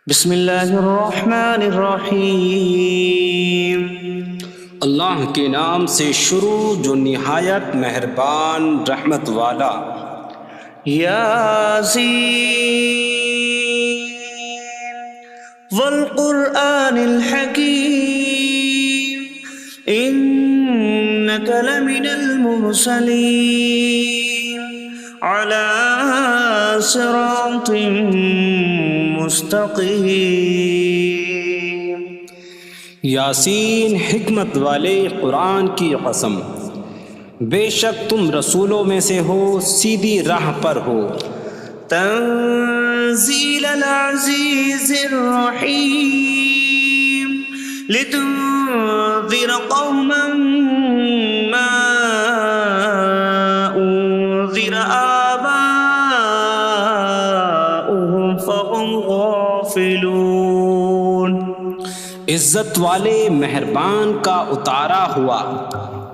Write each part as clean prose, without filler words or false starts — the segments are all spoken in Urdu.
بسم اللہ الرحمن الرحیم۔ اللہ کے نام سے شروع جو نہایت مہربان رحمت والا۔ یاسین والقرآن الحکیم انک لمن المرسلین علی صراط مستقیم۔ یاسین حکمت والے قرآن کی قسم، بے شک تم رسولوں میں سے ہو، سیدھی راہ پر ہو۔ تنزیل العزیز الرحیم لتنذر قوما ما انذر آباؤهم فهم غافلون۔ عزت والے مہربان کا اتارا ہوا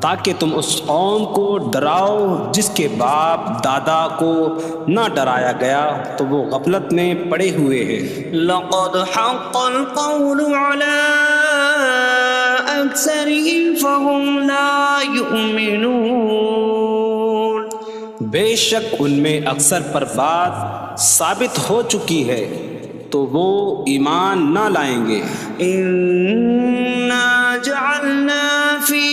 تاکہ تم اس قوم کو ڈراؤ جس کے باپ دادا کو نہ ڈرایا گیا تو وہ غفلت میں پڑے ہوئے ہیں۔ لقد حق القول على أكثرهم فهم لا يؤمنون۔ بے شک ان میں اکثر پر بات ثابت ہو چکی ہے تو وہ ایمان نہ لائیں گے۔ إنا جعلنا في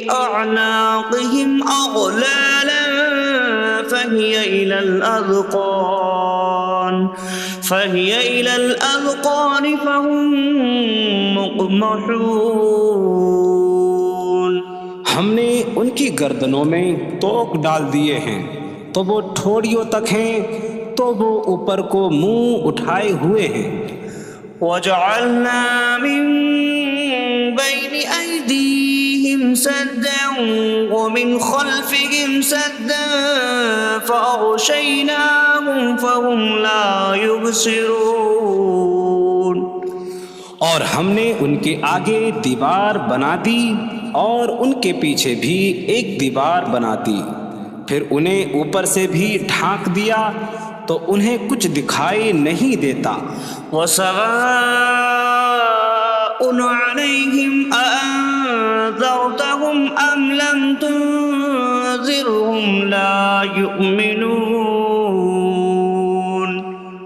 أعناقهم أغلالا فهي إلى الأذقان فهم مقمحون۔ ہم نے ان کی گردنوں میں توق ڈال دیے ہیں تو وہ ٹھوڑیوں تک ہیں، تو وہ اوپر کو منہ اٹھائے ہوئے ہیں۔ وجعلنا من بين أيديهم سدا ومن خلفهم سدا فأغشيناهم فهم لا يبصرون۔ اور ہم نے ان کے آگے دیوار بنا دی اور ان کے پیچھے بھی ایک دیوار بنا دی، پھر انہیں اوپر سے بھی ڈھانک دیا تو انہیں کچھ دکھائی نہیں دیتا۔ وسواء عليهم أأنذرتهم أم لم تنذرهم لا يؤمنون۔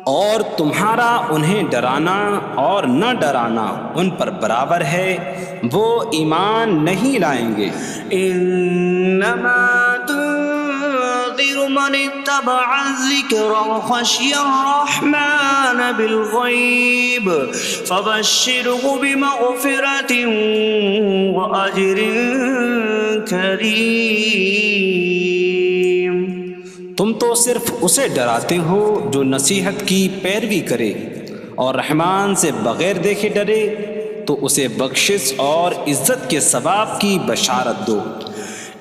اور تمہارا انہیں ڈرانا اور نہ ڈرانا ان پر برابر ہے، وہ ایمان نہیں لائیں گے۔ انما تنذر من اتبع الذکر وخشی الرحمن بالغیب فبشره بمغفرة واجر کریم۔ تم تو صرف اسے ڈراتے ہو جو نصیحت کی پیروی کرے اور رحمان سے بغیر دیکھے ڈرے، تو اسے بخشش اور عزت کے ثواب کی بشارت دو۔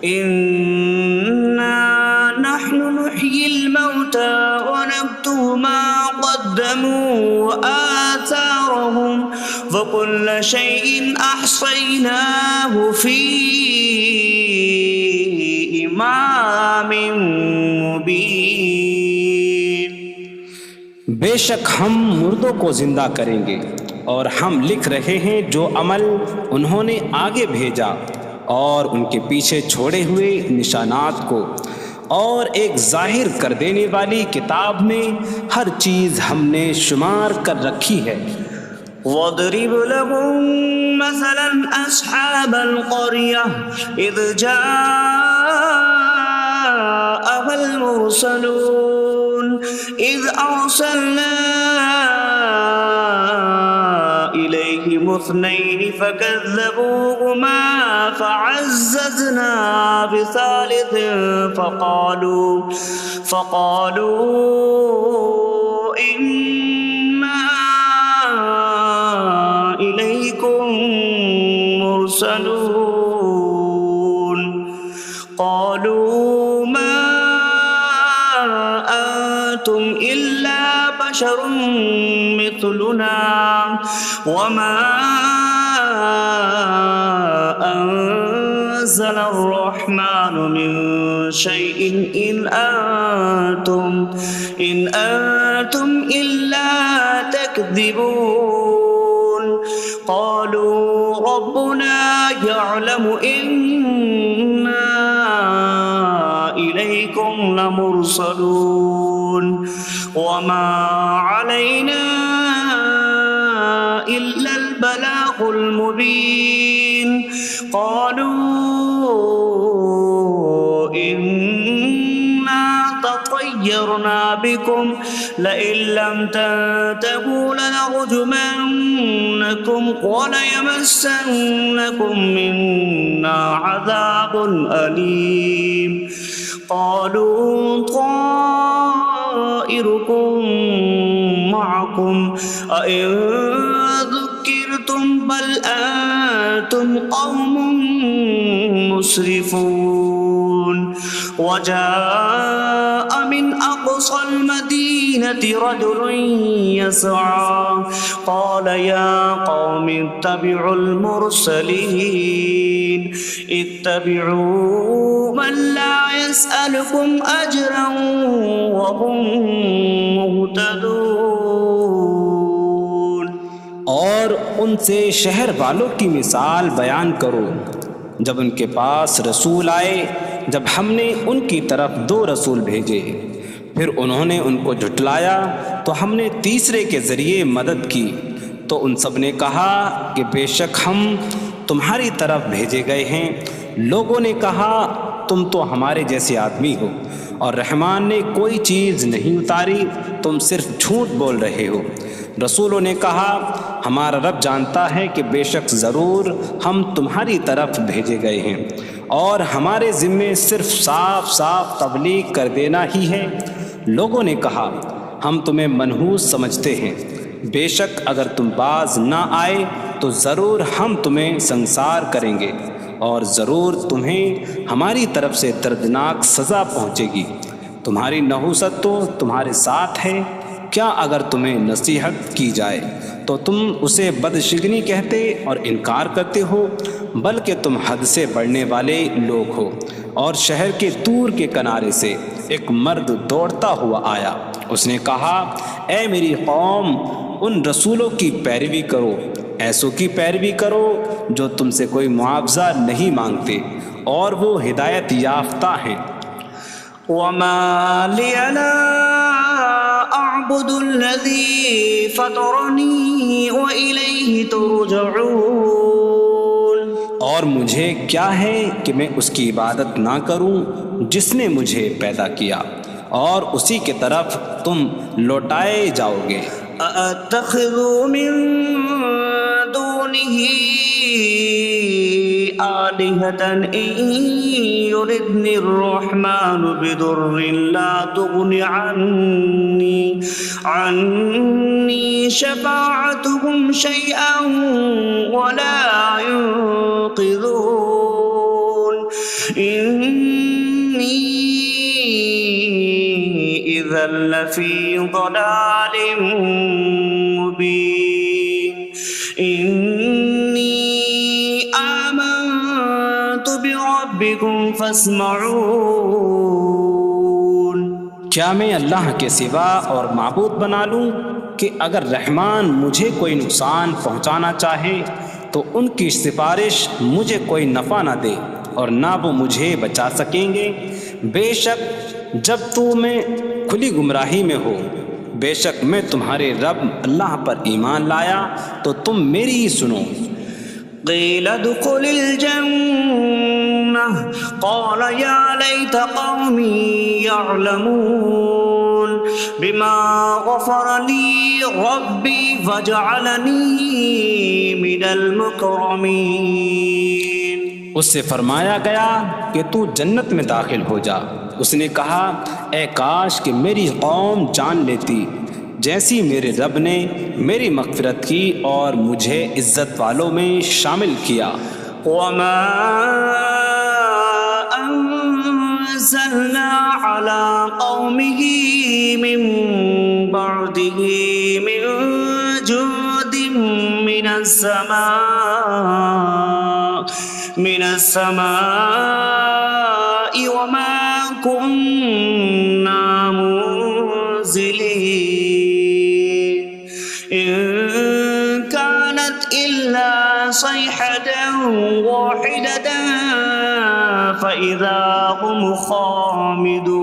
انا نحن نحيي الموتى ونكتب ما قدموا وآثارهم وكل شيء أحصيناه في إمام مبين۔ بے شک ہم مردوں کو زندہ کریں گے اور ہم لکھ رہے ہیں جو عمل انہوں نے آگے بھیجا اور ان کے پیچھے چھوڑے ہوئے نشانات کو، اور ایک ظاہر کر دینے والی کتاب میں ہر چیز ہم نے شمار کر رکھی ہے۔ وَاضْرِبْ لَهُم مَّثَلًا أَصْحَابَ الْقَرْيَةِ إِذْ جَاءَهَا الْمُرْسَلُونَ إِذْ أَرْسَلْنَا إِلَيْهِمُ اثْنَيْنِ فَكَذَّبُوهُمَا فَعَزَّزْنَا بِثَالِثٍ فَقَالُوا إِنَّا إِلَيْكُمْ مُرْسَلُونَ۔ قَالُوا مَا أَنتُمْ إِلَّا بَشَرٌ مِثْلُنَا وَمَا أَنتُمْ نزل الرحمن من شيء إن أنتم إلا تكذبون قالوا ربنا يعلم إنا إليكم لمرسلون وما علينا إلا البلاغ المبين قالوا إنا تطيرنا بكم لئن لم تنتهوا لنرجمنكم وليمسنكم منا عذاب أليم قالوا طائركم معكم أئن ذكرتم بل أنتم قوم مسرفون وجاء من أقصى المدينة رجل يسعى قال يا قوم اتبعوا المرسلين اتبعوا من لا يسألكم أجرا وهم مهتدون اور ان سے شہر والوں کی مثال بیان کرو جب ان کے پاس رسول آئے جب ہم نے ان کی طرف 2 رسول بھیجے پھر انہوں نے ان کو جھٹلایا تو ہم نے تیسرے کے ذریعے مدد کی تو ان سب نے کہا کہ بے شک ہم تمہاری طرف بھیجے گئے ہیں لوگوں نے کہا تم تو ہمارے جیسے آدمی ہو اور رحمان نے کوئی چیز نہیں اتاری تم صرف جھوٹ بول رہے ہو رسولوں نے کہا ہمارا رب جانتا ہے کہ بے شک ضرور ہم تمہاری طرف بھیجے گئے ہیں اور ہمارے ذمے صرف صاف صاف تبلیغ کر دینا ہی ہے لوگوں نے کہا ہم تمہیں منحوس سمجھتے ہیں بے شک اگر تم باز نہ آئے تو ضرور ہم تمہیں سنسار کریں گے اور ضرور تمہیں ہماری طرف سے دردناک سزا پہنچے گی تمہاری نحوست تو تمہارے ساتھ ہے کیا اگر تمہیں نصیحت کی جائے تو تم اسے بدشگنی کہتے اور انکار کرتے ہو بلکہ تم حد سے بڑھنے والے لوگ ہو اور شہر کے دور کے کنارے سے ایک مرد دوڑتا ہوا آیا اس نے کہا اے میری قوم ان رسولوں کی پیروی کرو ایسوں کی پیروی کرو جو تم سے کوئی معاوضہ نہیں مانگتے اور وہ ہدایت یافتہ ہیں وما لي لا أعبد الذي فطرني وإليه ترجعون اور مجھے کیا ہے کہ میں اس کی عبادت نہ کروں جس نے مجھے پیدا کیا اور اسی کی طرف تم لوٹائے جاؤ گے أأتخذ من دونه آلهة إن يردني الرحمن بضر لا تغن عني شفاعتهم شيئا ولا ينقذون إني إذا لفي ضلال مبين إني آمنت بربكم فاسمعون کیا میں اللہ کے سوا اور معبود بنا لوں کہ اگر رحمان مجھے کوئی نقصان پہنچانا چاہے تو ان کی سفارش مجھے کوئی نفع نہ دے اور نہ وہ مجھے بچا سکیں گے بے شک جب میں کھلی گمراہی میں ہو بے شک میں تمہارے رب اللہ پر ایمان لایا تو تم میری ہی سنو قيل ادخل الجنة قال يا ليت قومي يعلمون بما غفر لي ربي فجعلني من المكرمين اس سے فرمایا گیا کہ تو جنت میں داخل ہو جا اس نے کہا اے کاش کہ میری قوم جان لیتی جیسی میرے رب نے میری مغفرت کی اور مجھے عزت والوں میں شامل کیا وما أنزلنا على قومه من بعده من جود من السماء من السماء وما كنا منزلين إن كانت إلا صيحة واحدة فإذا هم خامدون۔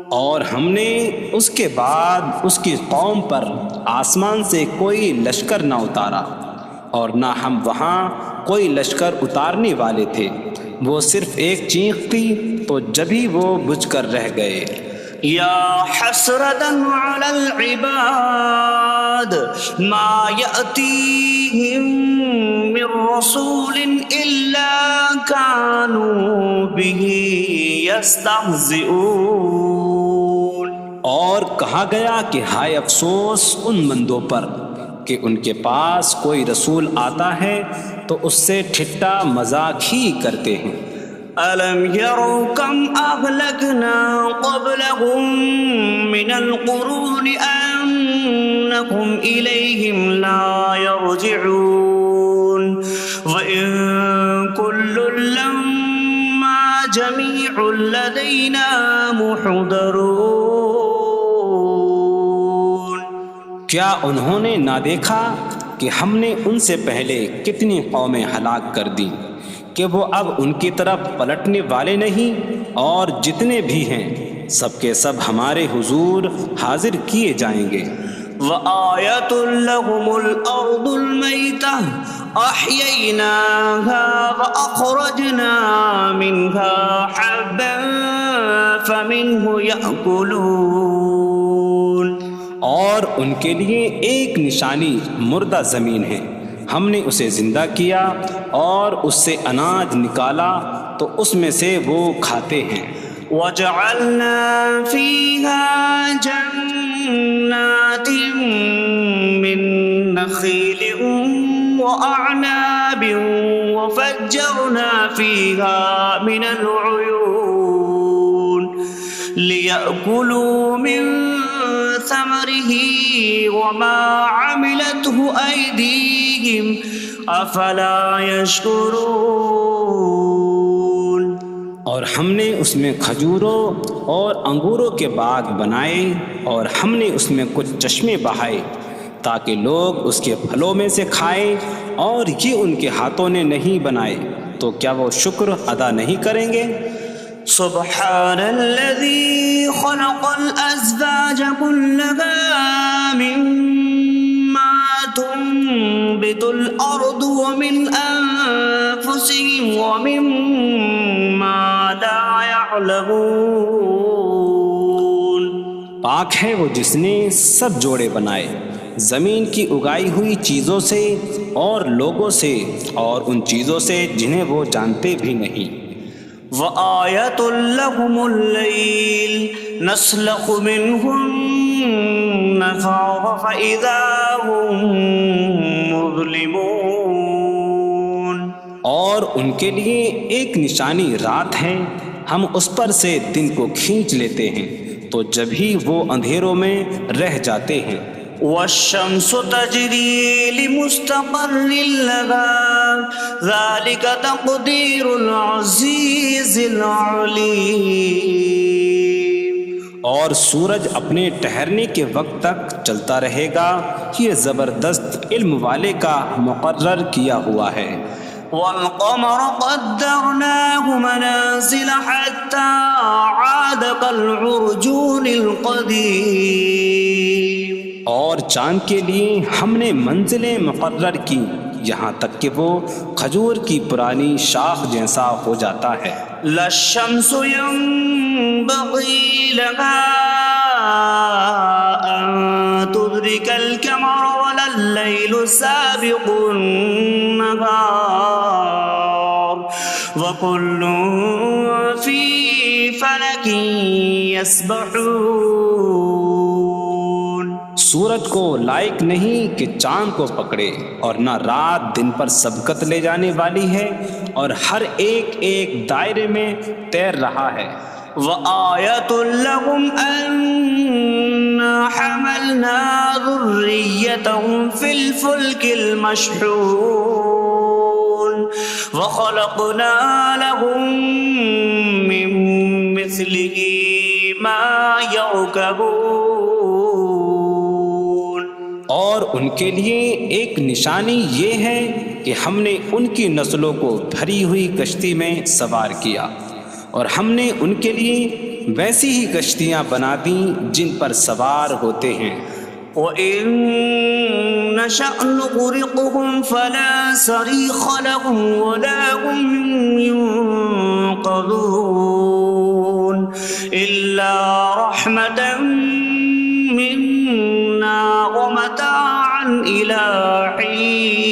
اور ہم نے اس کے بعد اس کی قوم پر آسمان سے کوئی لشکر نہ اتارا، اور نہ ہم وہاں کوئی لشکر اتارنے والے تھے، وہ صرف ایک چیخ تھی تو جبھی وہ بجھ کر رہ گئے۔ یا حسرة على العباد ما يأتيهم من رسول إلا كانوا به يستهزئون۔ اور کہا گیا کہ ہائے افسوس ان بندوں پر کہ ان کے پاس کوئی رسول آتا ہے تو اس سے ٹھٹا مذاق ہی کرتے ہیں۔ أَلَمْ يَرَوْا كَمْ أَهْلَكْنَا قَبْلَهُمْ مِنَ الْقُرُونِ أَنَّكُمْ إِلَيْهِمْ لَا يَرْجِعُونَ وَإِن كُلٌّ لَّمَّا جَمِيعٌ لَّدَيْنَا مُحْضَرُونَ۔ کیا انہوں نے نہ دیکھا کہ ہم نے ان سے پہلے کتنی قومیں ہلاک کر دیں کہ وہ اب ان کی طرف پلٹنے والے نہیں، اور جتنے بھی ہیں سب کے سب ہمارے حضور حاضر کیے جائیں گے۔ وَآيَةٌ لَّهُمُ الْأَرْضُ الْمَيْتَةُ أَحْيَيْنَاهَا وَأَخْرَجْنَا مِنْهَا حَبًّا فَمِنْهُ يَأْكُلُونَ۔ اور ان کے لیے ایک نشانی مردہ زمین ہے، ہم نے اسے زندہ کیا اور اس سے اناج نکالا تو اس میں سے وہ کھاتے ہیں۔ وَجَعَلْنَا فِيهَا جَنَّاتٍ مِّن نَّخِيلٍ وَأَعْنَابٍ وَفَجَّرْنَا فِيهَا مِنَ الْعُيُونِ لِيَأْكُلُوا مِن ثَمَرِهِ وَمَا عَمِلَتْهُ أَيْدِيهِمْ أَفَلَا يَشْكُرُونَ۔ اور ہم نے اس میں کھجوروں اور انگوروں کے باغ بنائے، اور ہم نے اس میں کچھ چشمے بہائے تاکہ لوگ اس کے پھلوں میں سے کھائیں، اور یہ ان کے ہاتھوں نے نہیں بنائے، تو کیا وہ شکر ادا نہیں کریں گے؟ سبحان الذي خلق الأزواج كلها مما تنبت الأرض ومن أنفسهم ومما لا يعلمون۔ پاک ہے وہ جس نے سب جوڑے بنائے زمین کی اگائی ہوئی چیزوں سے اور لوگوں سے اور ان چیزوں سے جنہیں وہ جانتے بھی نہیں۔ وَآيَةٌ لَّهُمُ اللَّيْلُ نَسْلَخُ مِنْهُ النَّهَارَ فَإِذَا هُم مُظْلِمُونَ۔ اور ان کے لیے ایک نشانی رات ہے، ہم اس پر سے دن کو کھینچ لیتے ہیں تو جبھی وہ اندھیروں میں رہ جاتے ہیں۔ وَالشَّمْسُ تَجْرِي لِمُسْتَقَرٍّ لَّهَا ذَلِكَ تَقْدِيرُ الْعَزِيزِ الْعَلِيمِ۔ اور سورج اپنے ٹھہرنے کے وقت تک چلتا رہے گا، یہ زبردست علم والے کا مقرر کیا ہوا ہے۔ وَالْقَمَرَ قَدَّرْنَاهُ مَنَازِلَ حَتَّى عَادَ كَالْعُرْجُونِ الْقَدِيمِ۔ اور چاند کے لیے ہم نے منزلیں مقرر کی یہاں تک کہ وہ کھجور کی پرانی شاخ جیسا ہو جاتا ہے۔ لا الشمس ينبغي لها أن تدرك القمر ولا الليل سابق النهار وكل في فلك يسبحون۔ سورج کو لائق نہیں کہ چاند کو پکڑے، اور نہ رات دن پر سبقت لے جانے والی ہے، اور ہر ایک ایک دائرے میں تیر رہا ہے۔ وَآيَةٌ لَّهُمْ أَنَّا حَمَلْنَا ذُرِّيَّتَهُمْ فِي الْفُلْكِ الْمَشْحُونِ۔ وخلقنا لهم من مثله ما يركبون. اور ان کے لیے ایک نشانی یہ ہے کہ ہم نے ان کی نسلوں کو بھری ہوئی کشتی میں سوار کیا، اور ہم نے ان کے لیے ویسی ہی کشتیاں بنا دیں جن پر سوار ہوتے ہیں. وَإِن نَّشَأْ نُغْرِقْهُمْ فَلَا صَرِيخَ لَهُمْ وَلَا هُمْ يُنقَذُونَ إِلَّا رَحْمَةً مِّنَّا وَمَتَاعًا إِلَىٰ حِينٍ.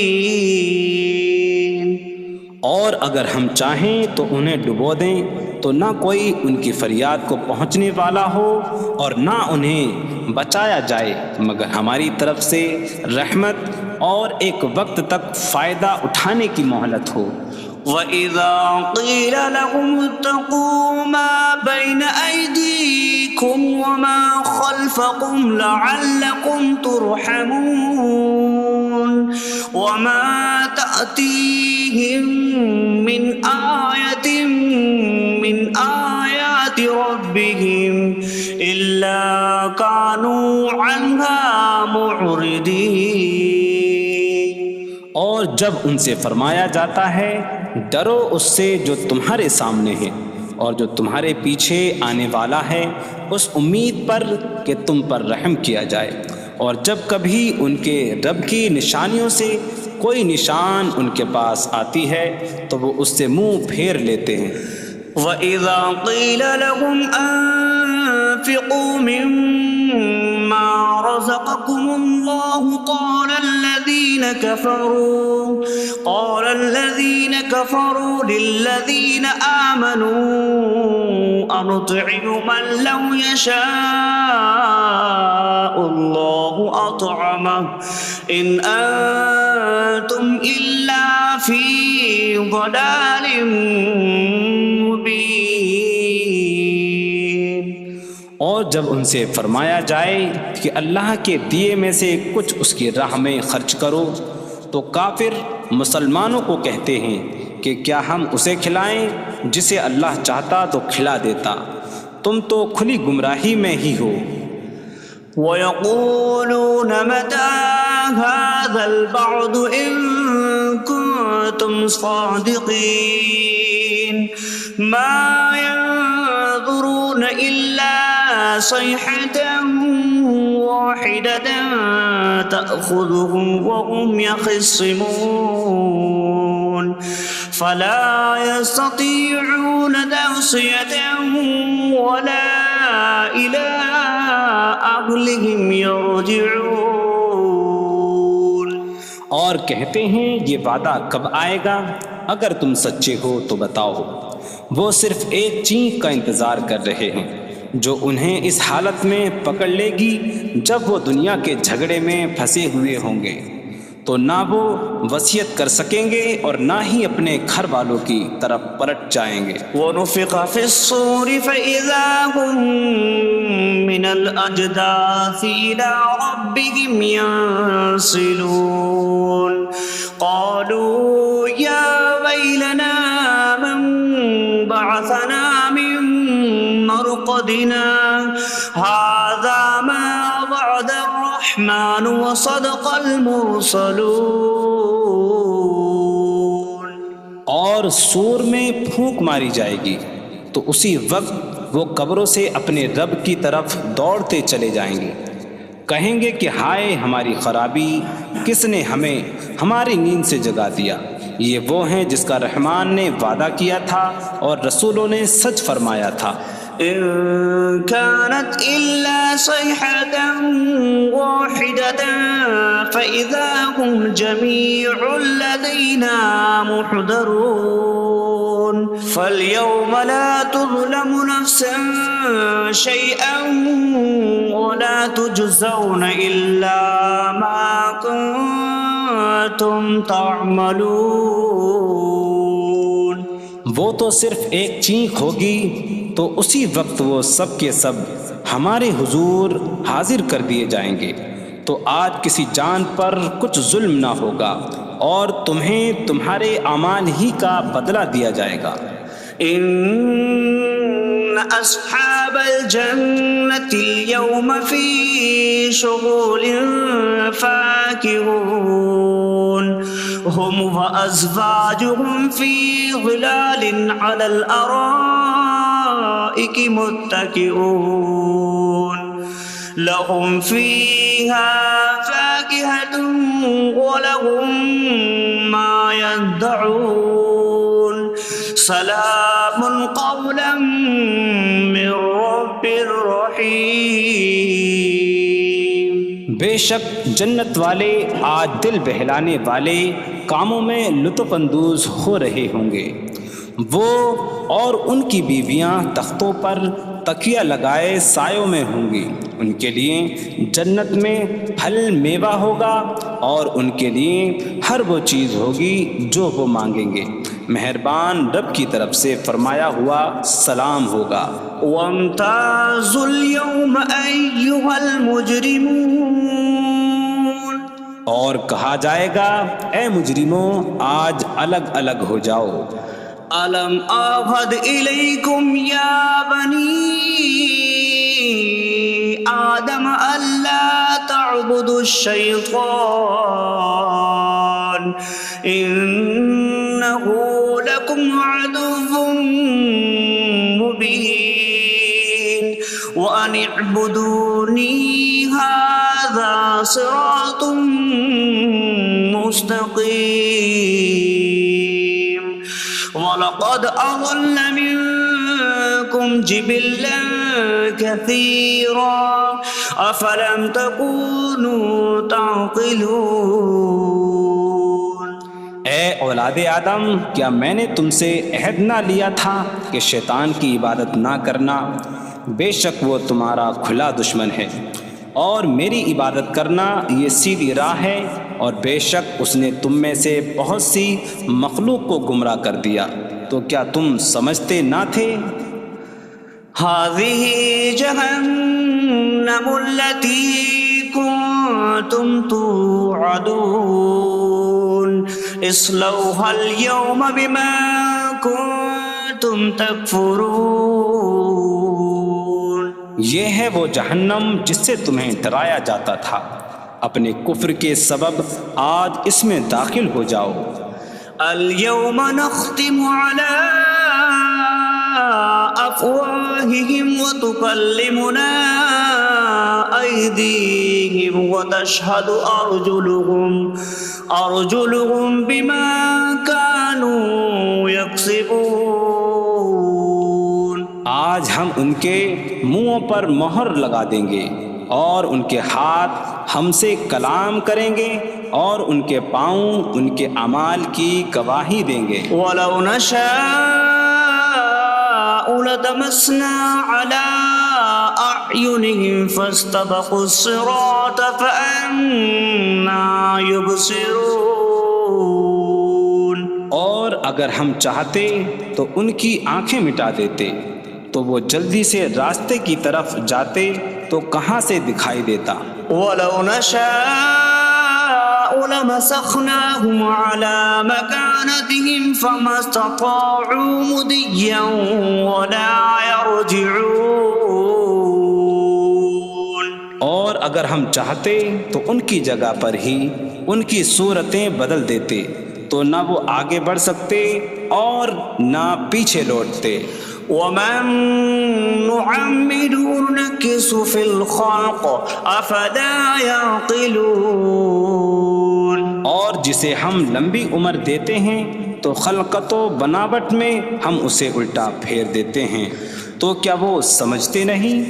اور اگر ہم چاہیں تو انہیں ڈبو دیں تو نہ کوئی ان کی فریاد کو پہنچنے والا ہو اور نہ انہیں بچایا جائے مگر ہماری طرف سے رحمت اور ایک وقت تک فائدہ اٹھانے کی مہلت ہو. وَإِذَا قِيلَ لَهُمُ اتَّقُوا مَا بَيْنَ أَيْدِيكُمْ وَمَا خَلْفَكُمْ لَعَلَّكُمْ تُرْحَمُونَ وَمَا تَأْتِيهِم مِّنْ آيَةٍ مِّنْ آيَاتِ رَبِّهِمْ إِلَّا كَانُوا عَنْهَا مُعْرِضِينَ. اور جب ان سے فرمایا جاتا ہے ڈرو اس سے جو تمہارے سامنے ہے اور جو تمہارے پیچھے آنے والا ہے، اس امید پر کہ تم پر رحم کیا جائے، اور جب کبھی ان کے رب کی نشانیوں سے کوئی نشان ان کے پاس آتی ہے تو وہ اس سے منہ پھیر لیتے ہیں. وَإِذَا قِيلَ لَهُمْ أَنفِقُوا مِمَّا رَزَقَكُمُ اللَّهُ قَالَ الَّذِينَ كَفَرُوا لِلَّذِينَ آمَنُوا أَنُطْعِمُ مَن لَّوْ يَشَاءُ اللَّهُ أَطْعَمَهُ إِنْ أَنتُمْ إِلَّا فِي ضَلَالٍ مبین. اور جب ان سے فرمایا جائے کہ اللہ کے دیے میں سے کچھ اس کی راہ میں خرچ کرو تو کافر مسلمانوں کو کہتے ہیں کہ کیا ہم اسے کھلائیں جسے اللہ چاہتا تو کھلا دیتا، تم تو کھلی گمراہی میں ہی ہو. وَيَقُولُونَ مَتَىٰ هَٰذَا الْوَعْدُ إِن كُنتُمْ صَادِقِينَ مَا يَنظُرُونَ إِلَّا صَيْحَةً وَاحِدَةً تَأْخُذُهُمْ وَهُمْ يَخِصِّمُونَ فَلَا يَسْتَطِيعُونَ تَوْصِيَةً وَلَا إِلَىٰ أَهْلِهِمْ يَرْجِعُونَ. اور کہتے ہیں یہ وعدہ کب آئے گا؟ اگر تم سچے ہو تو بتاؤ. وہ صرف ایک چینک کا انتظار کر رہے ہیں جو انہیں اس حالت میں پکڑ لے گی جب وہ دنیا کے جھگڑے میں پھنسے ہوئے ہوں گے، تو نہ وہ وصیت کر سکیں گے اور نہ ہی اپنے گھر والوں کی طرف پلٹ جائیں گے. وَنُفِخَ فِي الصُّورِ فَإِذَا هُم مِّنَ الْأَجْدَاثِ إِلَىٰ رَبِّهِمْ يَنسِلُونَ قَالُوا يَا وَيْلَنَا مَن بَعَثَنَا مِن مَّرْقَدِنَا هَٰذَا مَا وَعَدَ الرَّحْمَٰنُ وَصَدَقَ الْمُرْسَلُونَ. اور سور میں پھونک ماری جائے گی تو اسی وقت وہ قبروں سے اپنے رب کی طرف دوڑتے چلے جائیں گے، کہیں گے کہ ہائے ہماری خرابی، کس نے ہمیں ہماری نیند سے جگا دیا. یہ وہ ہیں جس کا رحمان نے وعدہ کیا تھا اور رسولوں نے سچ فرمایا تھا. إن كانت إلا صيحة واحدة فإذا هم جميع لدينا محضرون. فاليوم لا تظلم نفس شيئا ولا تجزون إلا ما كنتم تعملون. وہ تو صرف ایک چینک ہوگی تو اسی وقت وہ سب کے سب ہمارے حضور حاضر کر دیے جائیں گے، تو آج کسی جان پر کچھ ظلم نہ ہوگا اور تمہیں تمہارے اعمال ہی کا بدلہ دیا جائے گا۔ إن أصحاب الجنة اليوم في شغل فاكهون هم وأزواجهم في ظلال على الأرائك متكئون لهم فيها فاكهة ولهم ما يدعون سلام قولا من رب رحیم۔ بے شک جنت والے آج دل بہلانے والے کاموں میں لطف اندوز ہو رہے ہوں گے۔ وہ اور ان کی بیویاں تختوں پر تکیہ لگائے سایوں میں ہوں گی۔ ان کے لیے جنت میں پھل میوہ ہوگا اور ان کے لیے ہر وہ چیز ہوگی جو وہ مانگیں گے۔ مہربان رب کی طرف سے فرمایا ہوا سلام ہوگا۔ وامتازوا اليوم أيها المجرمون، اور کہا جائے گا اے مجرموں آج الگ الگ ہو جاؤ۔ ألم أعهد إليكم يا بني آدم ألا تعبدوا الشيطان إنه لكم عدو مبين وأن اعبدوني هذا صراط مستقيم وَلَقَدْ أَضَلَّ مِنكُمْ جِبِلًّا كَثِيرًا أَفَلَمْ تَكُونُوا تَعْقِلُونَ۔ اے اولاد آدم، کیا میں نے تم سے عہد نہ لیا تھا کہ شیطان کی عبادت نہ کرنا؟ بے شک وہ تمہارا کھلا دشمن ہے، اور میری عبادت کرنا یہ سیدھی راہ ہے، اور بے شک اس نے تم میں سے بہت سی مخلوق کو گمراہ کر دیا، تو کیا تم سمجھتے نہ تھے؟ هذه جهنم التي كنتم توعدون اصلوها اليوم بما كنتم تكفرون۔ یہ ہے وہ جہنم جس سے تمہیں ڈرایا جاتا تھا، اپنے کفر کے سبب آج اس میں داخل ہو جاؤ۔ اليوم نختم على أفواههم وتكلمنا أيديهم وتشهد أرجلهم بما كانوا يكسبون۔ آج ہم ان کے منہوں پر مہر لگا دیں گے، اور ان کے ہاتھ ہم سے کلام کریں گے، اور ان کے پاؤں ان کے اعمال کی گواہی دیں گے۔ وَلَوْ نَشَاءُ لَطَمَسْنَا عَلَىٰ أَعْيُنِهِمْ فَاسْتَبَقُوا الصِّرَاطَ فَأَنَّىٰ يُبْصِرُونَ۔ اور اگر ہم چاہتے تو ان کی آنکھیں مٹا دیتے، تو وہ جلدی سے راستے کی طرف جاتے تو کہاں سے دکھائی دیتا۔ وَلَوْ نَشَاءُ لَمَسَخْنَاهُمْ عَلَىٰ مَكَانَتِهِمْ فَمَا اسْتَطَاعُوا مُضِيًّا وَلَا يَرْجِعُونَ۔ اور اگر ہم چاہتے تو ان کی جگہ پر ہی ان کی صورتیں بدل دیتے، تو نہ وہ آگے بڑھ سکتے اور نہ پیچھے لوٹتے۔ وَمَن نُّعَمِّرْهُ نُنَكِّسْهُ فِي الْخَلْقِ أَفَلَا يَعْقِلُونَ۔ اور جسے ہم لمبی عمر دیتے ہیں تو خلقت و بناوٹ میں ہم اسے الٹا پھیر دیتے ہیں، تو کیا وہ سمجھتے نہیں؟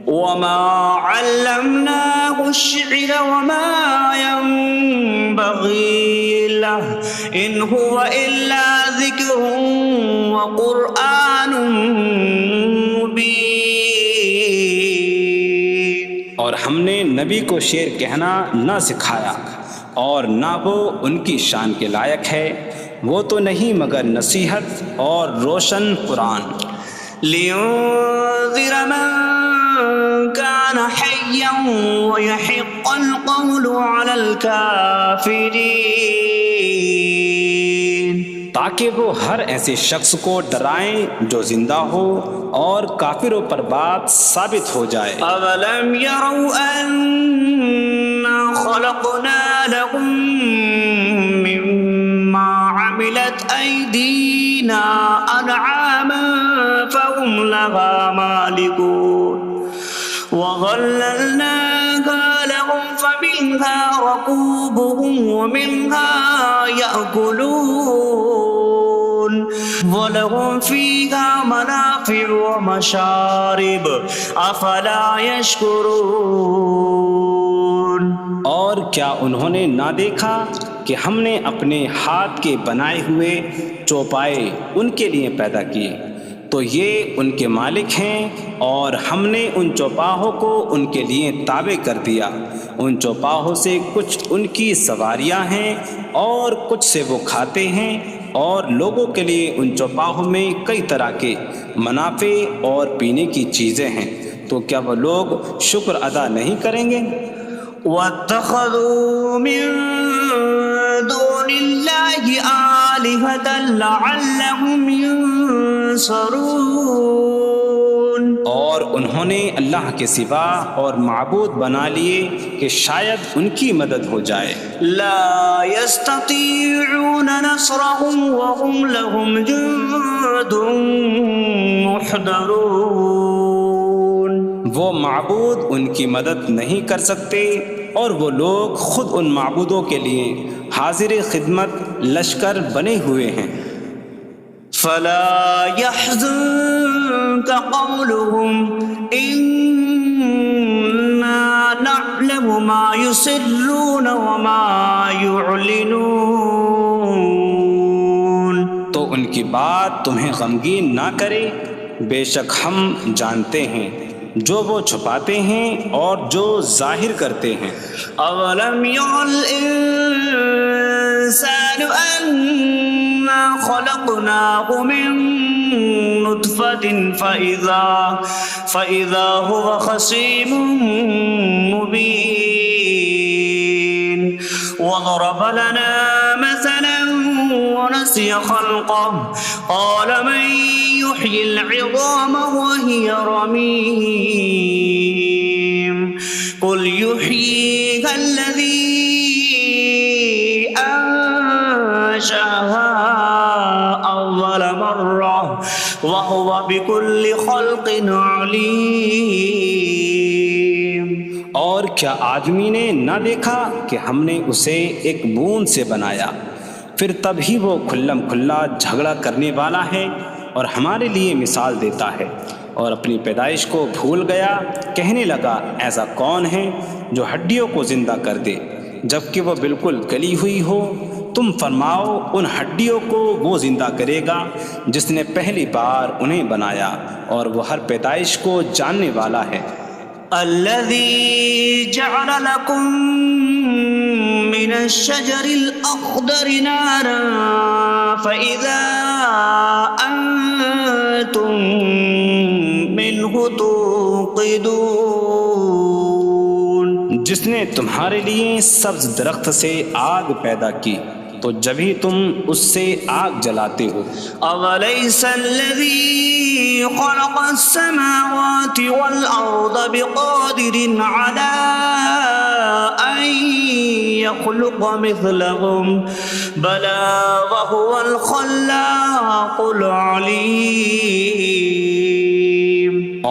وَمَا عَلَّمْنَاهُ الشِّعْرَ وَمَا يَنبَغِي لَهُ إِنْ هُوَ إِلَّا ذِكْرٌ وَقُرْآنٌ مُّبِينٌ۔ اور ہم نے نبی کو شعر کہنا نہ سکھایا، اور نہ وہ ان کی شان کے لائق ہے، وہ تو نہیں مگر نصیحت اور روشن قرآن۔ لِيُنذِرَ مَن كَانَ حَيًّا حيا ويحق القول على الكافرين تاکہ وہ ہر ایسے شخص کو ڈرائیں جو زندہ ہو اور کافروں پر بات ثابت ہو جائے۔ أولم يروا أنا خلقنا لهم مما عملت أيدينا أنعاما فهم لها مالكون وظللناها لهم فمنها ركوبهم ومنها يأكلون وَلَهُمْ فِيهَا مَنَافِعُ وَمَشَارِبُ أَفَلَا يَشْكُرُونَ۔ اور کیا انہوں نے نہ دیکھا کہ ہم نے اپنے ہاتھ کے بنائے ہوئے چوپائے ان کے لیے پیدا کیے، تو یہ ان کے مالک ہیں، اور ہم نے ان چوپاہوں کو ان کے لیے تابع کر دیا۔ ان چوپاہوں سے کچھ ان کی سواریاں ہیں اور کچھ سے وہ کھاتے ہیں، اور لوگوں کے لیے ان چوپاہوں میں کئی طرح کے منافع اور پینے کی چیزیں ہیں، تو کیا وہ لوگ شکر ادا نہیں کریں گے؟ وَاتَّخَذُوا مِن دُونِ اللَّهِ آلِهَةً لَعَلَّهُمْ يُنصَرُونَ۔ اور انہوں نے اللہ کے سوا اور معبود بنا لیے کہ شاید ان کی مدد ہو جائے۔ لا يستطيعون نصرهم وهم لهم جند محضرون۔ وہ معبود ان کی مدد نہیں کر سکتے، اور وہ لوگ خود ان معبودوں کے لیے حاضر خدمت لشکر بنے ہوئے ہیں۔ فلا يحزنك قولهم إنا نعلم ما يسرون وما يعلنون۔ تو ان کی بات تمہیں غمگین نہ کرے، بے شک ہم جانتے ہیں جو وہ چھپاتے ہیں اور جو ظاہر کرتے ہیں۔ اولم ير الانسان انا خلقناه من نطفة فإذا هو خصيم مبين وضرب لنا مثلا ونسي خلقه قال من يحيي العظام وهي رميم قل يحييها الذي أنشأها أول مرة وهو بكل خلق عليم۔ اور کیا آدمی نے نہ دیکھا کہ ہم نے اسے ایک بوند سے بنایا، پھر تب ہی وہ کھلم کھلا جھگڑا کرنے والا ہے اور ہمارے لیے مثال دیتا ہے، اور اپنی پیدائش کو بھول گیا، کہنے لگا ایسا کون ہے جو ہڈیوں کو زندہ کر دے جبکہ وہ بالکل گلی ہوئی ہو؟ تم فرماؤ ان ہڈیوں کو وہ زندہ کرے گا جس نے پہلی بار انہیں بنایا، اور وہ ہر پیدائش کو جاننے والا ہے۔ الذي جعل لكم من الشجر الأخضر نارا فإذا أنتم منه توقدون۔ جس نے تمہارے لیے سبز درخت سے آگ پیدا کی تو جبھی تم اس سے آگ جلاتے ہو۔ أَوَلَيْسَ الَّذِي خَلَقَ السَّمَاوَاتِ وَالْأَرْضَ بِقَادِرٍ عَلَىٰ أَن يَخْلُقَ مِثْلَهُم بَلَىٰ وَهُوَ الْخَلَّاقُ الْعَلِيمُ۔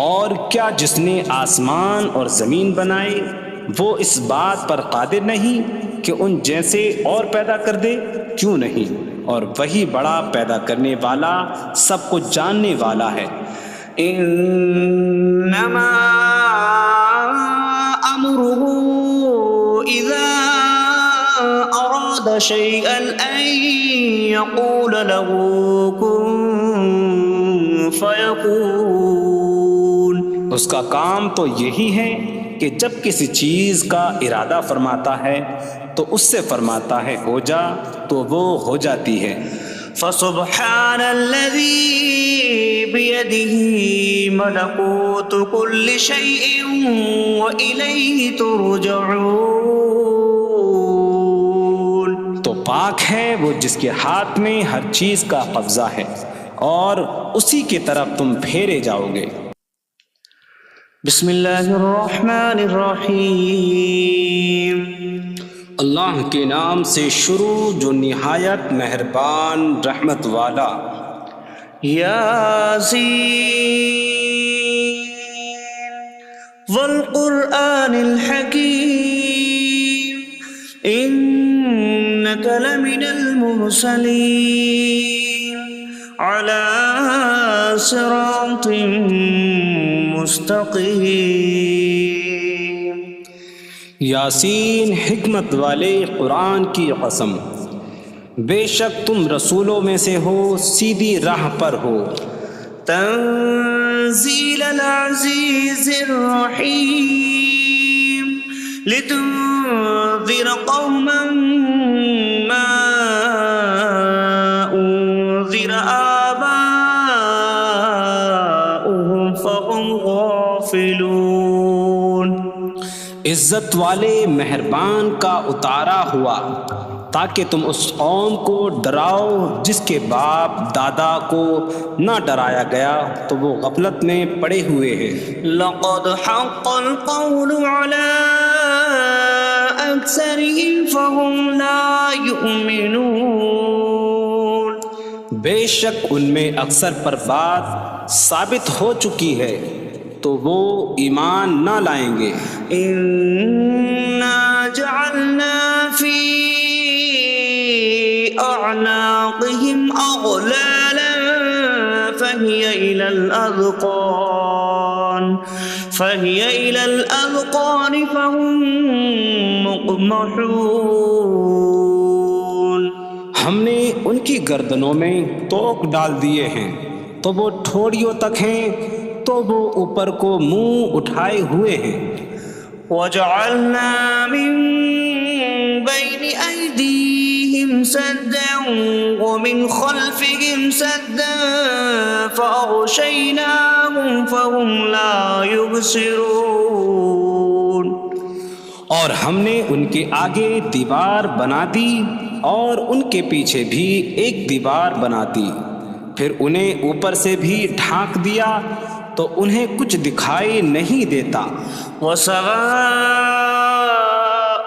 اور کیا جس نے آسمان اور زمین بنائے وہ اس بات پر قادر نہیں کہ ان جیسے اور پیدا کر دے؟ کیوں نہیں، اور وہی بڑا پیدا کرنے والا سب کچھ جاننے والا ہے۔ انما امره اذا اراد شيئا ان يقول له كن فيكون۔ اس کا کام تو یہی ہے کہ جب کسی چیز کا ارادہ فرماتا ہے تو اس سے فرماتا ہے ہو جا، تو وہ ہو جاتی ہے۔ فسبحان الذي بيده ملكوت كل شيء وإليه ترجعون. تو پاک ہے وہ جس کے ہاتھ میں ہر چیز کا قبضہ ہے اور اسی کی طرف تم پھیرے جاؤ گے. بسم اللہ الرحمن الرحیم. اللہ کے نام سے شروع جو نہایت مہربان رحمت والا. یاسین والقرآن الحکیم انک لمن المرسلین علی صراط مستقیم. یاسین حکمت والے قرآن کی قسم، بے شک تم رسولوں میں سے ہو، سیدھی راہ پر ہو. تنزیل العزیز الرحیم لتنذر قوما ما انذر آباؤهم فهم غافلون. عزت والے مہربان کا اتارا ہوا تاکہ تم اس قوم کو ڈراؤ جس کے باپ دادا کو نہ ڈرایا گیا تو وہ غفلت میں پڑے ہوئے ہیں. لقد حق القول على أكثرهم فهم لا يؤمنون. بے شک ان میں اکثر پر بات ثابت ہو چکی ہے تو وہ ایمان نہ لائیں گے. إنا جعلنا في أعناقهم أغلالا فهي إلى الأذقان فهم مقمحون. ہم نے ان کی گردنوں میں توق ڈال دیے ہیں تو وہ ٹھوڑیوں تک ہیں تو وہ اوپر کو منہ اٹھائے ہوئے ہیں. وجعلنا من بين أيديهم سدا ومن خلفهم سدا فأغشيناهم فهم لا يبصرون. اور ہم نے ان کے آگے دیوار بنا دی اور ان کے پیچھے بھی ایک دیوار بنا دی، پھر انہیں اوپر سے بھی ڈھانک دیا تو انہیں کچھ دکھائی نہیں دیتا. وسواء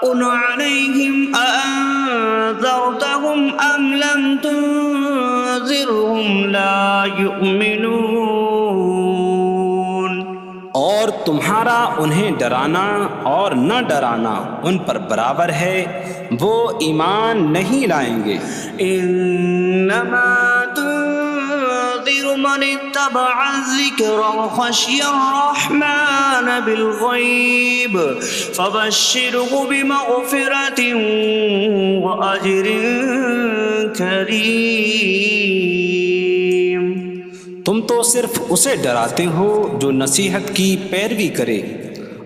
عليهم أأنذرتهم أم لم تنذرهم لا يؤمنون. اور تمہارا انہیں ڈرانا اور نہ ڈرانا ان پر برابر ہے، وہ ایمان نہیں لائیں گے. انما تنذر من اتبع الذکر وخشی الرحمن بالغیب فبشره بمغفرة وأجر کریم. تم تو صرف اسے ڈراتے ہو جو نصیحت کی پیروی کرے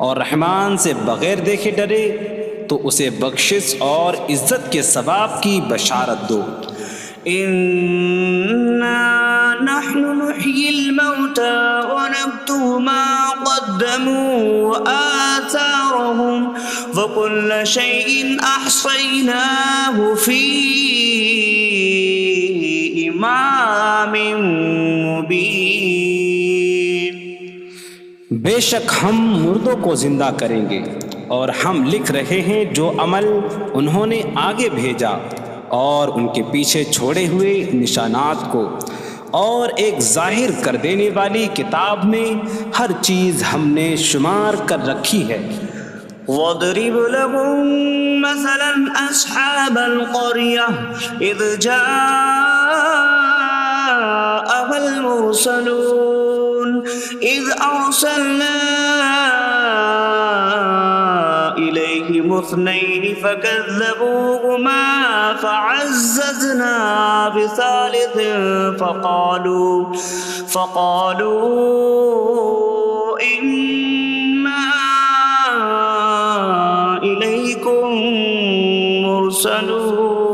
اور رحمان سے بغیر دیکھے ڈرے تو اسے بخشش اور عزت کے ثواب کی بشارت دو. انا نحن نحيي الموتى ونكتب ما قدموا وآثارهم وكل شيء أحصيناه في إمام مبين. بے شک ہم مردوں کو زندہ کریں گے اور ہم لکھ رہے ہیں جو عمل انہوں نے آگے بھیجا اور ان کے پیچھے چھوڑے ہوئے نشانات کو، اور ایک ظاہر کر دینے والی کتاب میں ہر چیز ہم نے شمار کر رکھی ہے. وَاضْرِبْ لَهُم مَّثَلًا أَصْحَابَ الْقَرْيَةِ إِذْ جَاءَهَا الْمُرْسَلُونَ إِذْ أَرْسَلْنَا إِلَيْهِمُ اثْنَيْنِ فَكَذَّبُوهُمَا فَعَزَّزْنَا بِثَالِثٍ فَقَالُوا إِنَّا إِلَيْكُمْ مُرْسَلُونَ.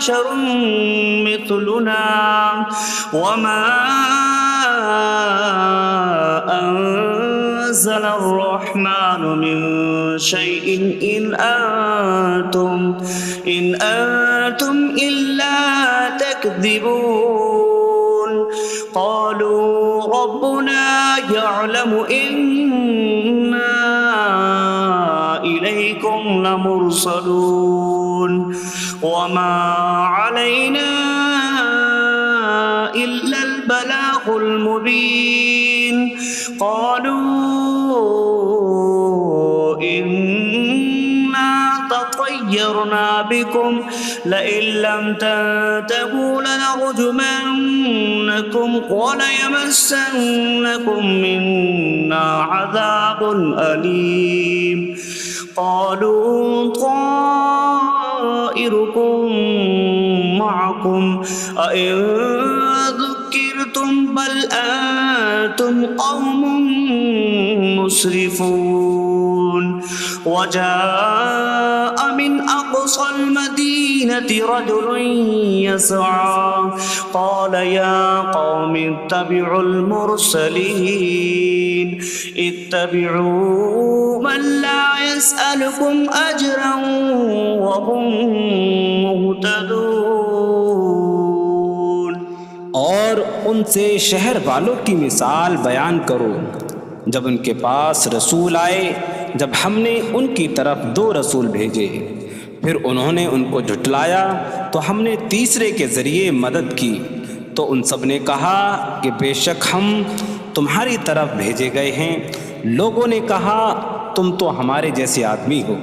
بشر مثلنا وما أنزل الرحمن من شيء إن أنتم إلا تكذبون قالوا ربنا يعلم إنا إليكم لمرسلون وما علينا إلا البلاغ المبين قالوا إنا تطيرنا بكم لئن لم تنتهوا لنرجمنكم وليمسنكم منا عذاب أليم قالوا طائركم معكم أئن ذكرتم بل أنتم قوم مسرفون وجاء من أقصى المدينة رجل يسعى قال يا قوم اتبعوا المرسلين اتبعوا من لا يسألكم أجرا وهم مهتدون۔ اور ان سے شہر والوں کی مثال بیان کرو جب ان کے پاس رسول آئے، جب ہم نے ان کی طرف 2 رسول بھیجے، پھر انہوں نے ان کو جھٹلایا تو ہم نے تیسرے کے ذریعے مدد کی، تو ان سب نے کہا کہ بے شک ہم تمہاری طرف بھیجے گئے ہیں۔ لوگوں نے کہا تم تو ہمارے جیسے آدمی ہو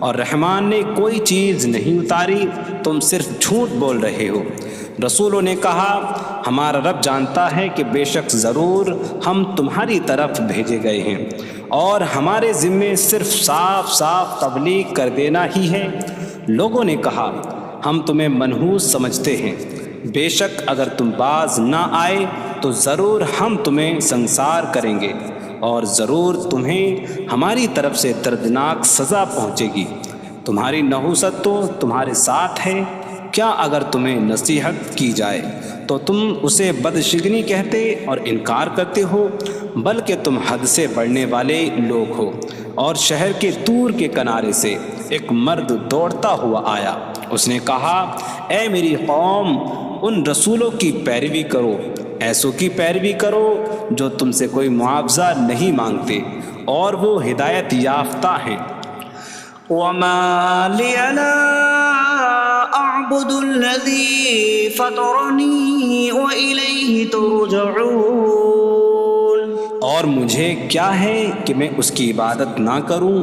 اور رحمان نے کوئی چیز نہیں اتاری، تم صرف جھوٹ بول رہے ہو۔ رسولوں نے کہا ہمارا رب جانتا ہے کہ بے شک ضرور ہم تمہاری طرف بھیجے گئے ہیں اور ہمارے ذمے صرف صاف صاف تبلیغ کر دینا ہی ہے۔ لوگوں نے کہا ہم تمہیں منحوس سمجھتے ہیں، بے شک اگر تم باز نہ آئے تو ضرور ہم تمہیں سنسار کریں گے اور ضرور تمہیں ہماری طرف سے دردناک سزا پہنچے گی۔ تمہاری نحوست تو تمہارے ساتھ ہے، کیا اگر تمہیں نصیحت کی جائے تو تم اسے بدشگنی کہتے اور انکار کرتے ہو؟ بلکہ تم حد سے بڑھنے والے لوگ ہو۔ اور شہر کے دور کے کنارے سے ایک مرد دوڑتا ہوا آیا، اس نے کہا اے میری قوم، ان رسولوں کی پیروی کرو، ایسوں کی پیروی کرو جو تم سے کوئی معاوضہ نہیں مانگتے اور وہ ہدایت یافتہ ہیں۔ وما لي لا أعبد الذي فطرني وإليه ترجعون، اور مجھے کیا ہے کہ میں اس کی عبادت نہ کروں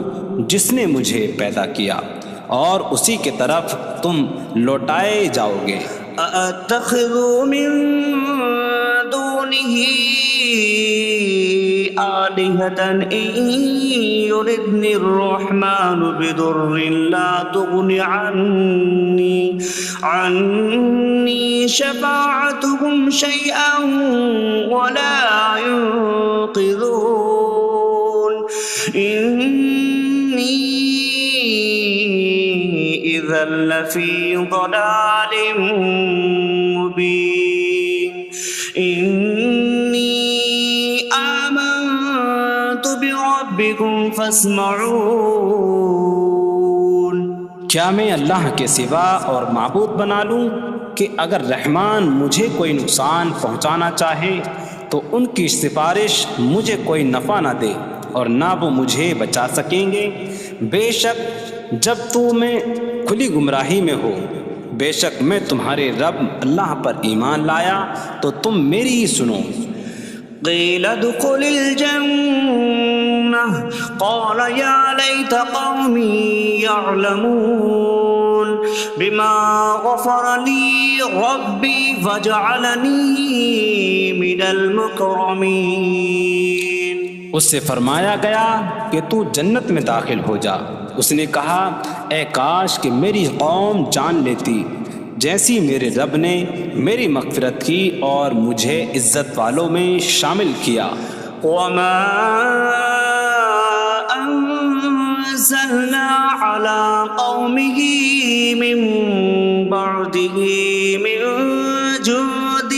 جس نے مجھے پیدا کیا اور اسی کی طرف تم لوٹائے جاؤ گے۔ أأتخذ من دونه آلهة إن يردني الرحمن بضر لا تغن عني شفاعتهم شيئا ولا ينقذون إني إذا لفي ضلال مبين إني آمنت بربكم فاسمعون۔ کیا میں اللہ کے سوا اور معبود بنا لوں کہ اگر رحمان مجھے کوئی نقصان پہنچانا چاہے تو ان کی سفارش مجھے کوئی نفع نہ دے اور نہ وہ مجھے بچا سکیں گے؟ بے شک جب میں کھلی گمراہی میں ہو، بے شک میں تمہارے رب اللہ پر ایمان لایا تو تم میری ہی سنو۔ قیل ادخل الجنة قال یا لیت قومی یعلمون بما غفر لی ربی وجعلنی من المکرمین۔ اس سے فرمایا گیا کہ تو جنت میں داخل ہو جا۔ اس نے کہا اے کاش کہ میری قوم جان لیتی جیسی میرے رب نے میری مغفرت کی اور مجھے عزت والوں میں شامل کیا۔ وما انزلنا على قومه من بعد برحمته من جود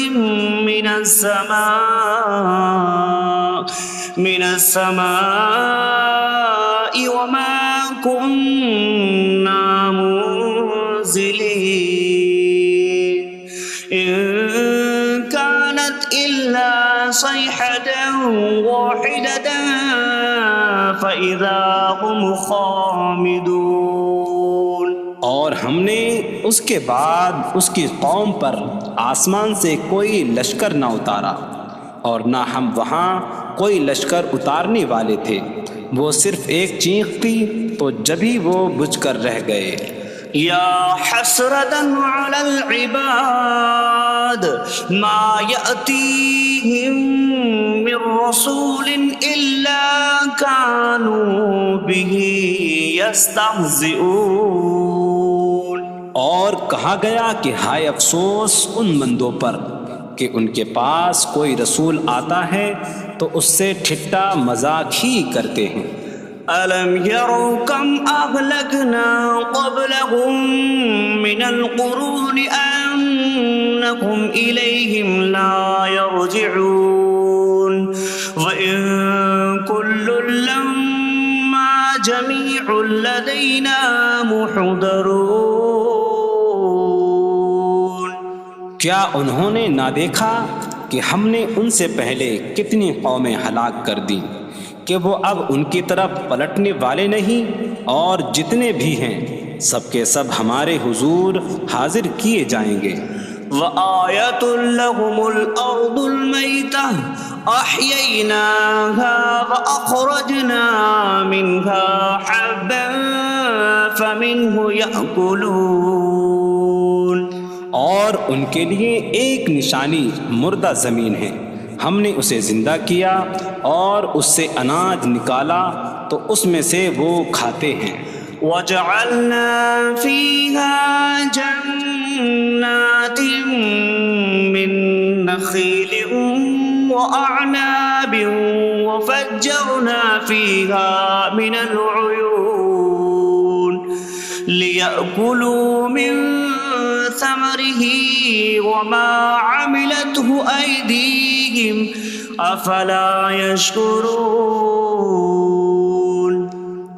من السماء وما كنا منزلين إن كانت إلا صيحة واحدة فإذا هم خامدون۔ اور ہم نے اس کے بعد اس کی قوم پر آسمان سے کوئی لشکر نہ اتارا، اور نہ ہم وہاں کوئی لشکر اتارنے والے تھے، وہ صرف ایک چیخ کی تو جبھی وہ بجھ کر رہ گئے۔ یا حسرتاً علی العباد ما یأتیہم من رسول الا کانوا بہ یستہزئون۔ اور کہا گیا کہ ہائے افسوس ان بندوں پر کہ ان کے پاس کوئی رسول آتا ہے تو اس سے ٹھٹا مذاق ہی کرتے ہیں۔ أَلَمْ يَرَوْا كَمْ أَهْلَكْنَا قَبْلَهُمْ مِنَ الْقُرُونِ أَنَّكُمْ إِلَيْهِمْ لَا يَرْجِعُونَ وَإِن كُلٌّ لَمَّا جَمِيعٌ لَدَيْنَا مُحْضَرُونَ۔ کیا انہوں نے نہ دیکھا کہ ہم نے ان سے پہلے کتنی قومیں ہلاک کر دیں کہ وہ اب ان کی طرف پلٹنے والے نہیں، اور جتنے بھی ہیں سب کے سب ہمارے حضور حاضر کیے جائیں گے۔ وَآیَةٌ لَهُمُ الْأَرْضُ الْمَيْتَةُ أَحْيَيْنَاهَا وَأَخْرَجْنَا مِنْهَا حَبًّا فَمِنْهُ يَأْكُلُونَ۔ اور ان کے لیے ایک نشانی مردہ زمین ہے، ہم نے اسے زندہ کیا اور اس سے اناج نکالا تو اس میں سے وہ کھاتے ہیں۔ وَجَعَلْنَا فِيهَا جَنَّاتٍ مِّن نَخِيلٍ وَأَعْنَابٍ وَفَجَّرْنَا فِيهَا مِنَ الْعُيُونِ لِيَأْكُلُوا مِن ثَمَرِهِ وَمَا عَمِلَتْهُ أَيْدِيهِمْ أَفَلَا يَشْكُرُونَ۔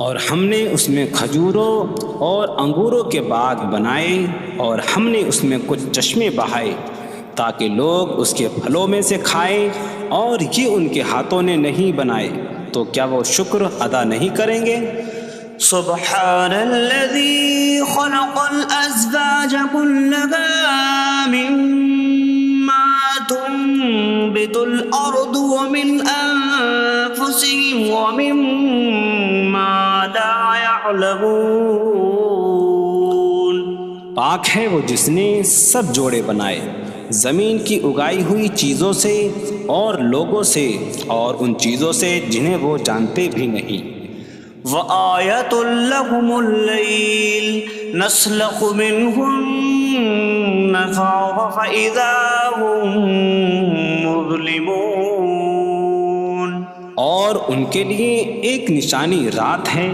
اور ہم نے اس میں کھجوروں اور انگوروں کے باغ بنائے، اور ہم نے اس میں کچھ چشمے بہائے تاکہ لوگ اس کے پھلوں میں سے کھائیں، اور یہ ان کے ہاتھوں نے نہیں بنائے، تو کیا وہ شکر ادا نہیں کریں گے؟ سبحان الذي خلق الأزواج كلها مما تنبت الأرض ومن أنفسهم ومما لا يعلمون۔ پاک ہے وہ جس نے سب جوڑے بنائے زمین کی اگائی ہوئی چیزوں سے اور لوگوں سے، اور ان چیزوں سے جنہیں وہ جانتے بھی نہیں۔ وَآیَةٌ لَهُمُ اللَّيْلُ نَسْلَخُ مِنْهُ النَّهَارَ فَإِذَا هُمْ مُظْلِمُونَ۔ اور ان کے لیے ایک نشانی رات ہے،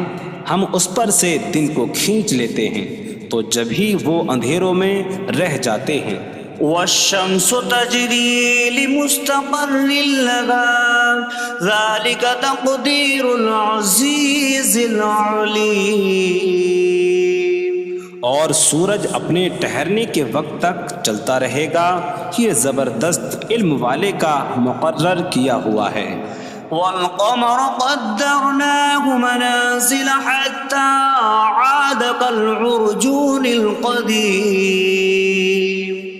ہم اس پر سے دن کو کھینچ لیتے ہیں تو جب ہی وہ اندھیروں میں رہ جاتے ہیں۔ وَالشَّمْسُ تَجْرِي لِمُسْتَقَرٍّ لَهَا ذَلِكَ تَقْدِيرُ الْعَزِيزِ الْعَلِيمِ۔ اور سورج اپنے ٹھہرنے کے وقت تک چلتا رہے گا، یہ زبردست علم والے کا مقرر کیا ہوا ہے۔ وَالْقَمَرَ قَدَّرْنَاهُ مَنَازِلَ حَتَّى عَادَ كَالْعُرْجُونِ الْقَدِيمِ۔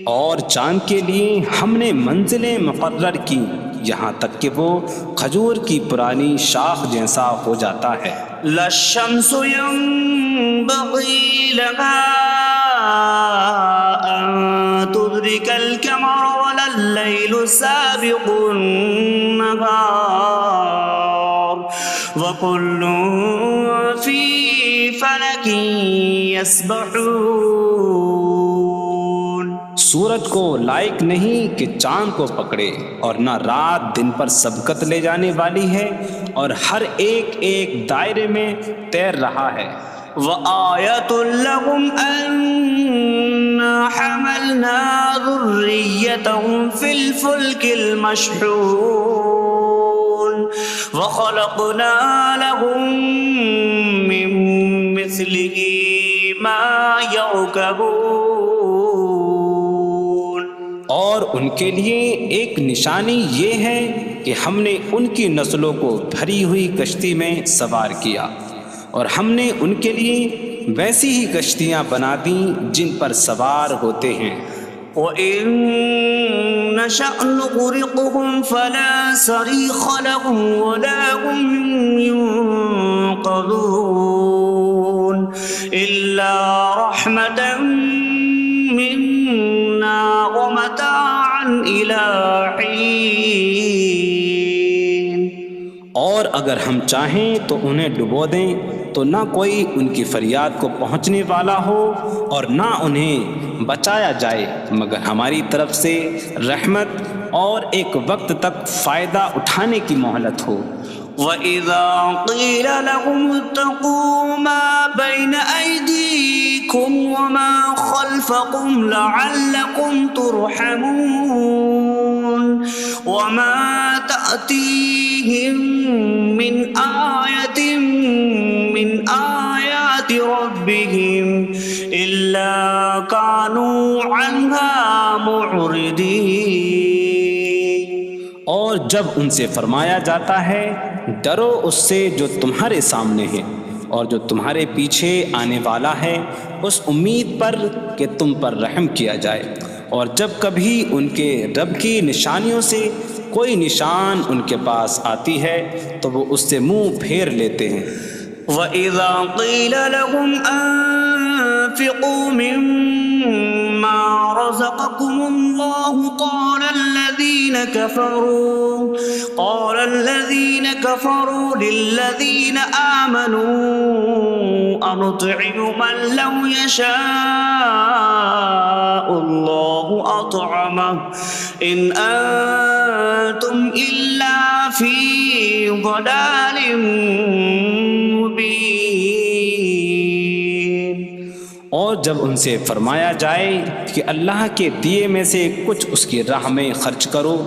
اور چاند کے لیے ہم نے منزلیں مقرر کی یہاں تک کہ وہ کھجور کی پرانی شاخ جیسا ہو جاتا ہے۔ لا الشمس ينبغي لها أن تدرك القمر ولا الليل سابق النهار وكل في فلك يسبحون۔ سورج کو لائق نہیں کہ چاند کو پکڑے، اور نہ رات دن پر سبقت لے جانے والی ہے، اور ہر ایک ایک دائرے میں تیر رہا ہے۔ وَآیَةٌ لَهُمْ أَنَّا حملنا ذريتهم في الفلك المشحون وخلقنا لهم من مثله ما يركبون۔ اور ان کے لیے ایک نشانی یہ ہے کہ ہم نے ان کی نسلوں کو بھری ہوئی کشتی میں سوار کیا، اور ہم نے ان کے لیے ویسی ہی کشتیاں بنا دیں جن پر سوار ہوتے ہیں۔ وَإِن نَّشَأْ نُغْرِقْهُمْ فَلَا صَرِيخَ لَهُمْ وَلَا هُمْ يُنقَذُونَ إِلَّا رَحْمَةً مِّنَّا وَمَتَاعًا إِلَىٰ حِينٍ۔ اور اگر ہم چاہیں تو انہیں ڈبو دیں تو نہ کوئی ان کی فریاد کو پہنچنے والا ہو اور نہ انہیں بچایا جائے مگر ہماری طرف سے رحمت اور ایک وقت تک فائدہ اٹھانے کی مہلت ہو۔ وَإِذَا قِيلَ لَهُمُ اتَّقُوا مَا بَيْنَ أَيْدِيكُمْ وَمَا خَلْفَكُمْ لَعَلَّكُمْ تُرْحَمُونَ وَمَا تَأْتِيهِم مِّنْ آيَةٍ مِّنْ آيَاتِ رَبِّهِمْ إِلَّا كَانُوا عَنْهَا مُعْرِضِينَ۔ اور جب ان سے فرمایا جاتا ہے ڈرو اس سے جو تمہارے سامنے ہے اور جو تمہارے پیچھے آنے والا ہے، اس امید پر کہ تم پر رحم کیا جائے، اور جب کبھی ان کے رب کی نشانیوں سے کوئی نشان ان کے پاس آتی ہے تو وہ اس سے منہ پھیر لیتے ہیں۔ وَإِذَا قِيلَ لَهُمْ أَنفِقُوا مِمَّا رَزَقَكُمُ اللَّهُ قَالَ الَّذِينَ كَفَرُوا لِلَّذِينَ آمَنُوا أَنُطْعِمُ مَن لَّوْ يَشَاءُ اللَّهُ أَطْعَمَهُ إِنْ أَنتُمْ إِلَّا فِي ضَلَالٍ مُّبِينٍ۔ اور جب ان سے فرمایا جائے کہ اللہ کے دیے میں سے کچھ اس کی راہ میں خرچ کرو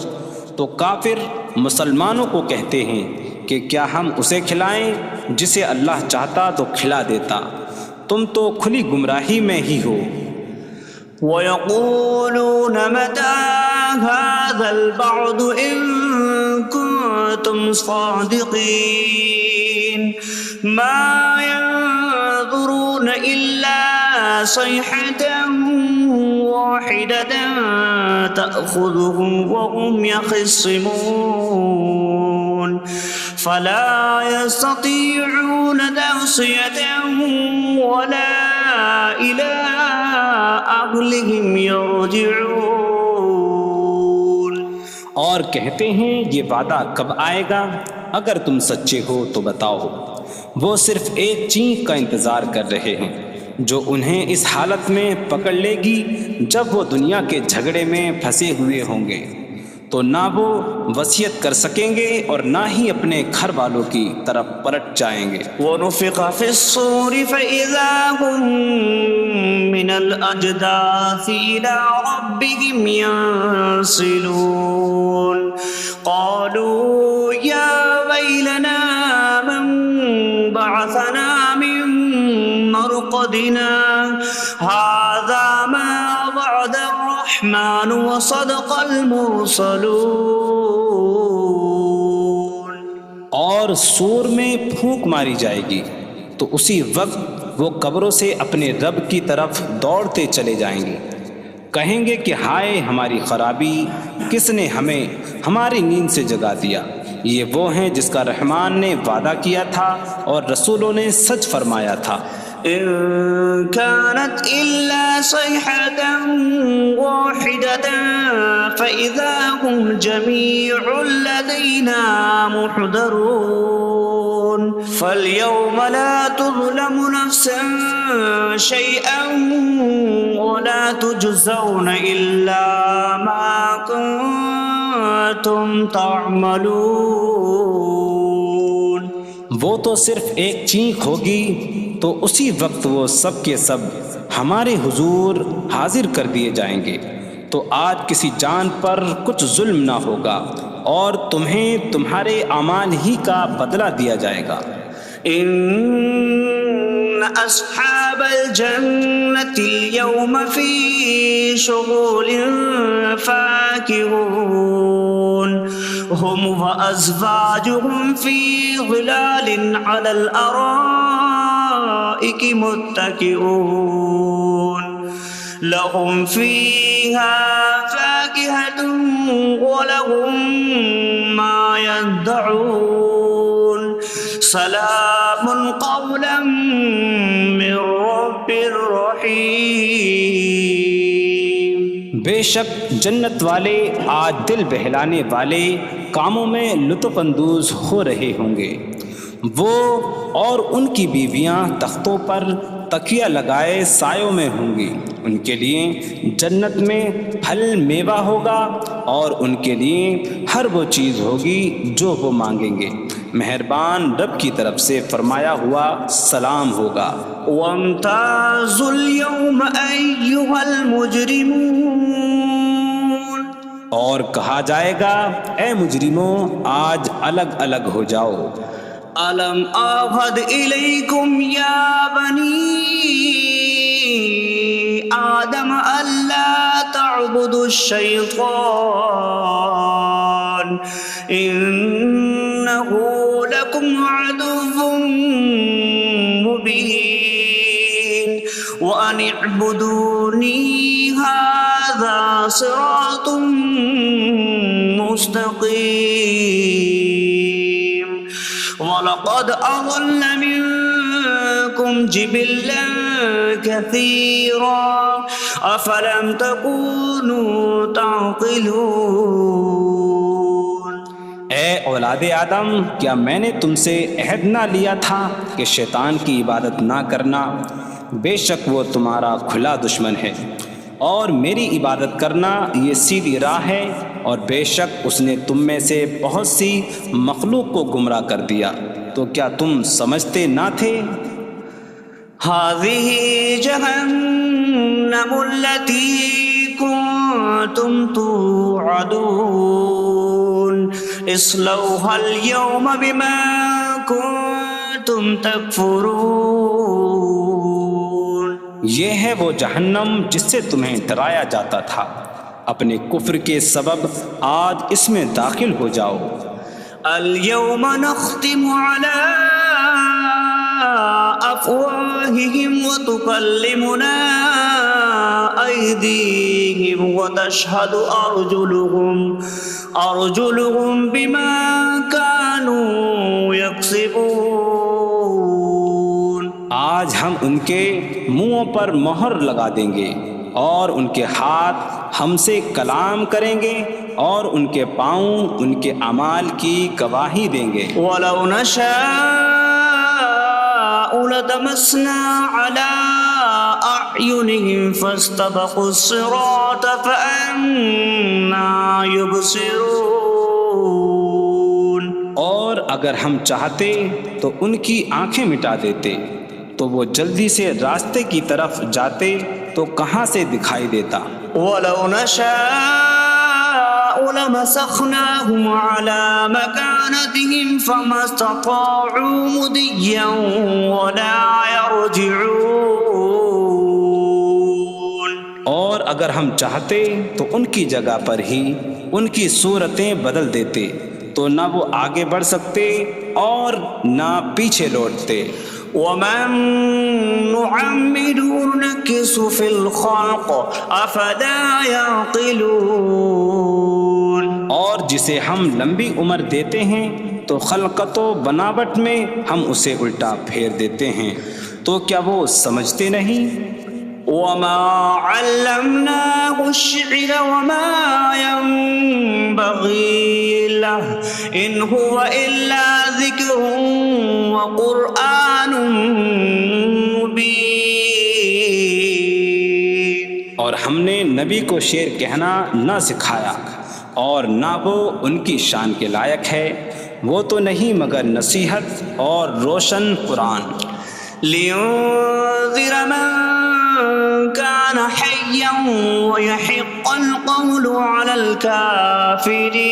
تو کافر مسلمانوں کو کہتے ہیں کہ کیا ہم اسے کھلائیں جسے اللہ چاہتا تو کھلا دیتا، تم تو کھلی گمراہی میں ہی ہو۔ وَيَقُولُونَ مَتَىٰ هَٰذَا الْوَعْدُ إِن كُنتُمْ صَادِقِينَ مَا يَنظُرُونَ إِلَّا صَيْحَةً وَاحِدَةً تَأْخُذُهُمْ وَهُمْ يَخِصِّمُونَ فَلَا يَسْتَطِيعُونَ تَوْصِيَةً وَلَا إِلَىٰ أَهْلِهِمْ يَرْجِعُونَ۔ اور کہتے ہیں یہ وعدہ کب آئے گا؟ اگر تم سچے ہو تو بتاؤ۔ وہ صرف ایک چینک کا انتظار کر رہے ہیں جو انہیں اس حالت میں پکڑ لے گی جب وہ دنیا کے جھگڑے میں پھنسے ہوئے ہوں گے، تو نہ وہ وصیت کر سکیں گے اور نہ ہی اپنے گھر والوں کی طرف پلٹ جائیں گے۔ وَنُفِخَ فِي الصُّورِ فَإِذَا هُم مِّنَ الْأَجْدَاثِ إِلَىٰ رَبِّهِمْ يَنسِلُونَ قَالُوا يَا وَيْلَنَا مَن بَعَثَنَا مِن مَّرْقَدِنَا هَٰذَا مَا وَعَدَ الرَّحْمَٰنُ وَصَدَقَ الْمُرْسَلُونَ۔ اور سور میں پھونک ماری جائے گی تو اسی وقت وہ قبروں سے اپنے رب کی طرف دوڑتے چلے جائیں گے، کہیں گے کہ ہائے ہماری خرابی، کس نے ہمیں ہماری نیند سے جگا دیا۔ یہ وہ ہیں جس کا رحمان نے وعدہ کیا تھا اور رسولوں نے سچ فرمایا تھا۔ إن كانت إلا صيحة واحدة فإذا هم جميع لدينا محضرون فاليوم لا تظلم نفس شيئا ولا تجزون إلا ما كنتم تعملون۔ وہ تو صرف ایک چینخ ہوگی تو اسی وقت وہ سب کے سب ہمارے حضور حاضر کر دیے جائیں گے۔ تو آج کسی جان پر کچھ ظلم نہ ہوگا اور تمہیں تمہارے اعمال ہی کا بدلہ دیا جائے گا۔ إن أصحاب الجنة اليوم في شغل فاكهون هم وأزواجهم في ظلال على الأرائك متكئون لهم فيها فاكهة ولهم ما يدعون سلام قولا من رب رحیم۔ بے شک جنت والے آج دل بہلانے والے کاموں میں لطف اندوز ہو رہے ہوں گے۔ وہ اور ان کی بیویاں تختوں پر تکیہ لگائے سایوں میں ہوں گی۔ ان کے لیے جنت میں پھل میوہ ہوگا اور ان کے لیے ہر وہ چیز ہوگی جو وہ مانگیں گے۔ مہربان رب کی طرف سے فرمایا ہوا سلام ہوگا۔ وامتازوا اليوم أيها المجرمون، اور کہا جائے گا اے مجرموں آج الگ الگ ہو جاؤ۔ ألم أعهد إليكم يا بني آدم ألا تعبدوا الشيطان إنه لكم عدو مبين وأن اعبدوني هذا صراط مستقيم وَلَقَدْ أَضَلَّ مِنكُمْ جِبِلًّا كَثِيرًا أَفَلَمْ تَكُونُوا تَعْقِلُونَ۔ اے اولاد آدم، کیا میں نے تم سے عہد نہ لیا تھا کہ شیطان کی عبادت نہ کرنا؟ بے شک وہ تمہارا کھلا دشمن ہے، اور میری عبادت کرنا یہ سیدھی راہ ہے، اور بے شک اس نے تم میں سے بہت سی مخلوق کو گمراہ کر دیا، تو کیا تم سمجھتے نہ تھے؟ هذه جهنم التي كنتم توعدون اصلوها اليوم بما كنتم تكفرون۔ یہ ہے وہ جہنم جس سے تمہیں ڈرایا جاتا تھا، اپنے کفر کے سبب آج اس میں داخل ہو جاؤ۔ اليوم نختم على أفواههم وتكلمنا أيديهم وتشهد أرجلهم بما كانوا يكسبون۔ آج ہم ان کے منہوں پر مہر لگا دیں گے اور ان کے ہاتھ ہم سے کلام کریں گے اور ان کے پاؤں ان کے اعمال کی گواہی دیں گے۔ وَلَوْ نَشَاءُ لَطَمَسْنَا عَلَىٰ أَعْيُنِهِمْ فَاسْتَبَقُوا الصِّرَاطَ فَأَنَّىٰ يُبْصِرُونَ۔ اور اگر ہم چاہتے تو ان کی آنکھیں مٹا دیتے، تو وہ جلدی سے راستے کی طرف جاتے تو کہاں سے دکھائی دیتا۔ وَلَوْ نَشَاءُ لَمَسَخْنَاهُمْ عَلَىٰ مَكَانَتِهِمْ فَمَا اسْتَطَاعُوا مُضِيًّا وَلَا يَرْجِعُونَ۔ اور اگر ہم چاہتے تو ان کی جگہ پر ہی ان کی صورتیں بدل دیتے، تو نہ وہ آگے بڑھ سکتے اور نہ پیچھے لوٹتے۔ وَمَن نُّعَمِّرْهُ نُنَكِّسْهُ فِي الْخَلْقِ أَفَلَا يَعْقِلُونَ۔ اور جسے ہم لمبی عمر دیتے ہیں تو خلقت و بناوٹ میں ہم اسے الٹا پھیر دیتے ہیں، تو کیا وہ سمجھتے نہیں؟ وَمَا عَلَّمْنَاهُ الشِّعْرَ وَمَا يَنبَغِي لَهُ إِنْ هُوَ إِلَّا ذِكْرٌ وَقُرْآنٌ مُّبِينٌ۔ اور ہم نے نبی کو شعر کہنا نہ سکھایا، اور نہ وہ ان کی شان کے لائق ہے، وہ تو نہیں مگر نصیحت اور روشن قرآن۔ لِيُنذِرَ مَن كَانَ حَيًّا وَيَحِقَّ الْقَوْلُ عَلَى الْكَافِرِينَ،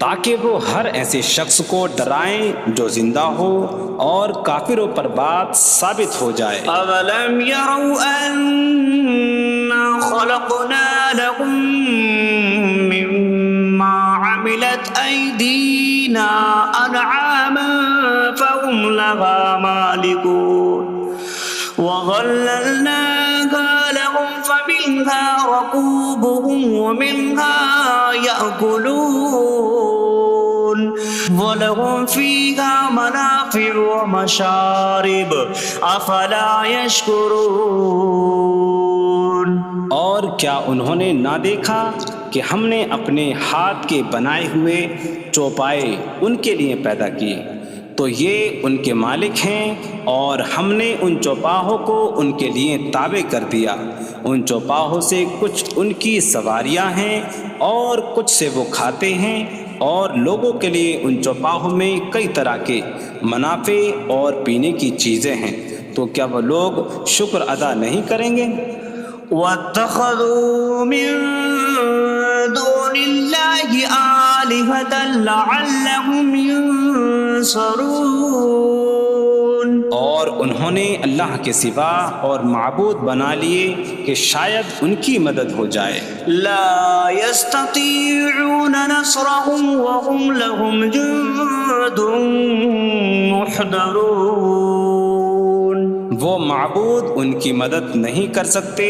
تاکہ وہ ہر ایسے شخص کو ڈرائیں جو زندہ ہو اور کافروں پر بات ثابت ہو جائے۔ أَوَلَمْ يَرَوْا أَنَّا خَلَقْنَا لَهُم مِّمَّا عَمِلَتْ أَيْدِينَا أَنْعَامًا فَهُمْ لَهَا مَالِكُونَ وَظَلَّلْنَاهَا لَهُمْ فَمِنْهَا رَكُوبُهُمْ وَمِنْهَا يَأْكُلُونَ وَلَهُمْ فِيهَا مَنَافِعُ وَمَشَارِبُ أَفَلَا يَشْكُرُونَ۔ اور کیا انہوں نے نہ دیکھا کہ ہم نے اپنے ہاتھ کے بنائے ہوئے چوپائے ان کے لیے پیدا کیے، تو یہ ان کے مالک ہیں، اور ہم نے ان چوپاہوں کو ان کے لیے تابع کر دیا۔ ان چوپاہوں سے کچھ ان کی سواریاں ہیں اور کچھ سے وہ کھاتے ہیں، اور لوگوں کے لیے ان چوپاہوں میں کئی طرح کے منافع اور پینے کی چیزیں ہیں، تو کیا وہ لوگ شکر ادا نہیں کریں گے؟ وَاتَّخَذُوا مِن دُونِ اللَّهِ آلِهَةً لَعَلَّهُمْ يُنصَرُونَ، اور انہوں نے اللہ کے سوا اور معبود بنا لیے کہ شاید ان کی مدد ہو جائے۔ لَا يَسْتَطِيعُونَ نَصْرَهُمْ وَهُمْ لَهُمْ جُندٌ مُحْضَرُونَ، وہ معبود ان کی مدد نہیں کر سکتے،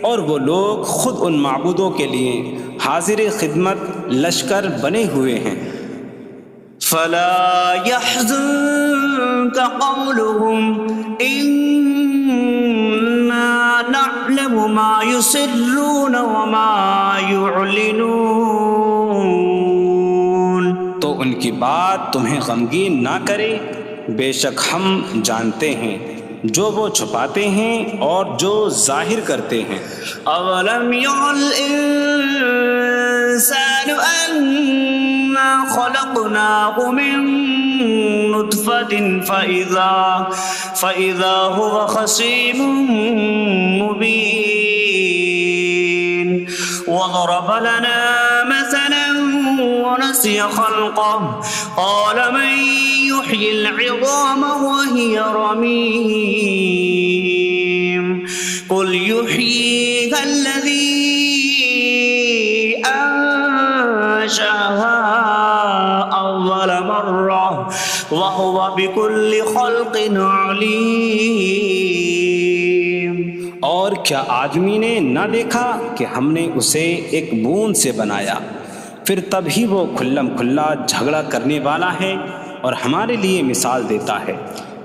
اور وہ لوگ خود ان معبودوں کے لیے حاضر خدمت لشکر بنے ہوئے ہیں۔ فَلَا يَحْزُنكَ قَوْلُهُمْ إِنَّا نَعْلَمُ مَا يُسِرُّونَ وَمَا يُعْلِنُونَ، تو ان کی بات تمہیں غمگین نہ کرے، بے شک ہم جانتے ہیں جو وہ چھپاتے ہیں اور جو ظاہر کرتے ہیں۔ أَوَلَمْ يَرَ الْإِنسَانُ أَنَّا خَلَقْنَاهُ مِن نُّطْفَةٍ فَإِذَا هُوَ خَصِيمٌ مُّبِينٌ وَضَرَبَ لَنَا مَثَلًا وَنَسِيَ خَلْقَهُ قَالَ مَن يُحْيِي الْعِظَامَ وَهِيَ رَمِيمٌ قُلْ يُحْيِيهَا الَّذِي أَنشَأَهَا أَوَّلَ مَرَّةٍ وَهُوَ بِكُلِّ خَلْقٍ عَلِيمٌ۔ اور کیا آدمی نے نہ دیکھا کہ ہم نے اسے ایک بوند سے بنایا، پھر تب ہی وہ کھلم کھلا جھگڑا کرنے والا ہے اور ہمارے لیے مثال دیتا ہے،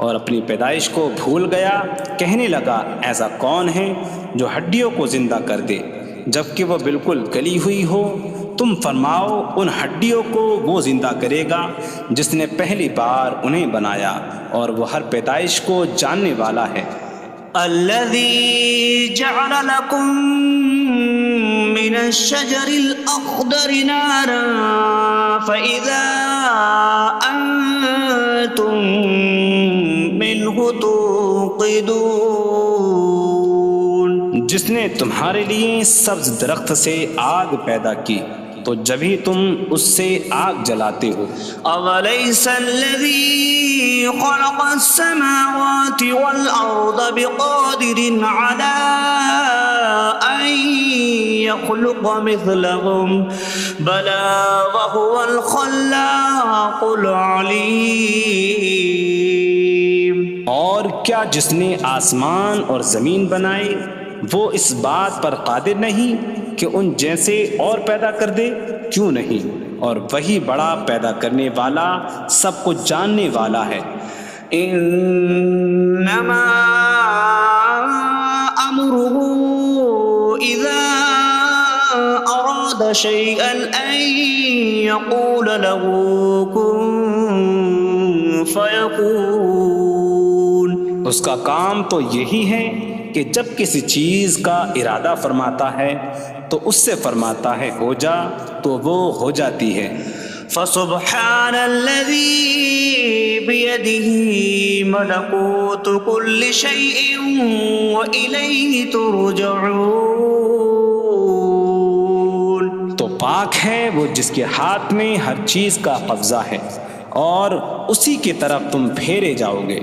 اور اپنی پیدائش کو بھول گیا، کہنے لگا ایسا کون ہے جو ہڈیوں کو زندہ کر دے جبکہ وہ بالکل گلی ہوئی ہو؟ تم فرماؤ ان ہڈیوں کو وہ زندہ کرے گا جس نے پہلی بار انہیں بنایا، اور وہ ہر پیدائش کو جاننے والا ہے۔ الذي جعل لكم من الشجر الأخضر نارا فإذا أنتم منه توقدون، جس نے تمہارے لیے سبز درخت سے آگ پیدا کی تو جبھی تم اس سے آگ جلاتے ہو۔ أَوَلَيْسَ الَّذِي خَلَقَ السَّمَاوَاتِ وَالْأَرْضَ بِقَادِرٍ عَلَىٰ أَن يَخْلُقَ مِثْلَهُم بَلَىٰ وَهُوَ الْخَلَّاقُ الْعَلِيمُ۔ اور کیا جس نے آسمان اور زمین بنائے وہ اس بات پر قادر نہیں کہ ان جیسے اور پیدا کر دے؟ کیوں نہیں، اور وہی بڑا پیدا کرنے والا، سب کچھ جاننے والا ہے۔ انما امره اذا اراد شيئا ان يقول له كن فيكون، اس کا کام تو یہی ہے کہ جب کسی چیز کا ارادہ فرماتا ہے تو اس سے فرماتا ہے ہو جا تو وہ ہو جاتی ہے۔ فسبحان الذي بيده ملكوت كل شيء وإليه ترجعون۔ تو پاک ہے وہ جس کے ہاتھ میں ہر چیز کا قبضہ ہے اور اسی کی طرف تم پھیرے جاؤ گے۔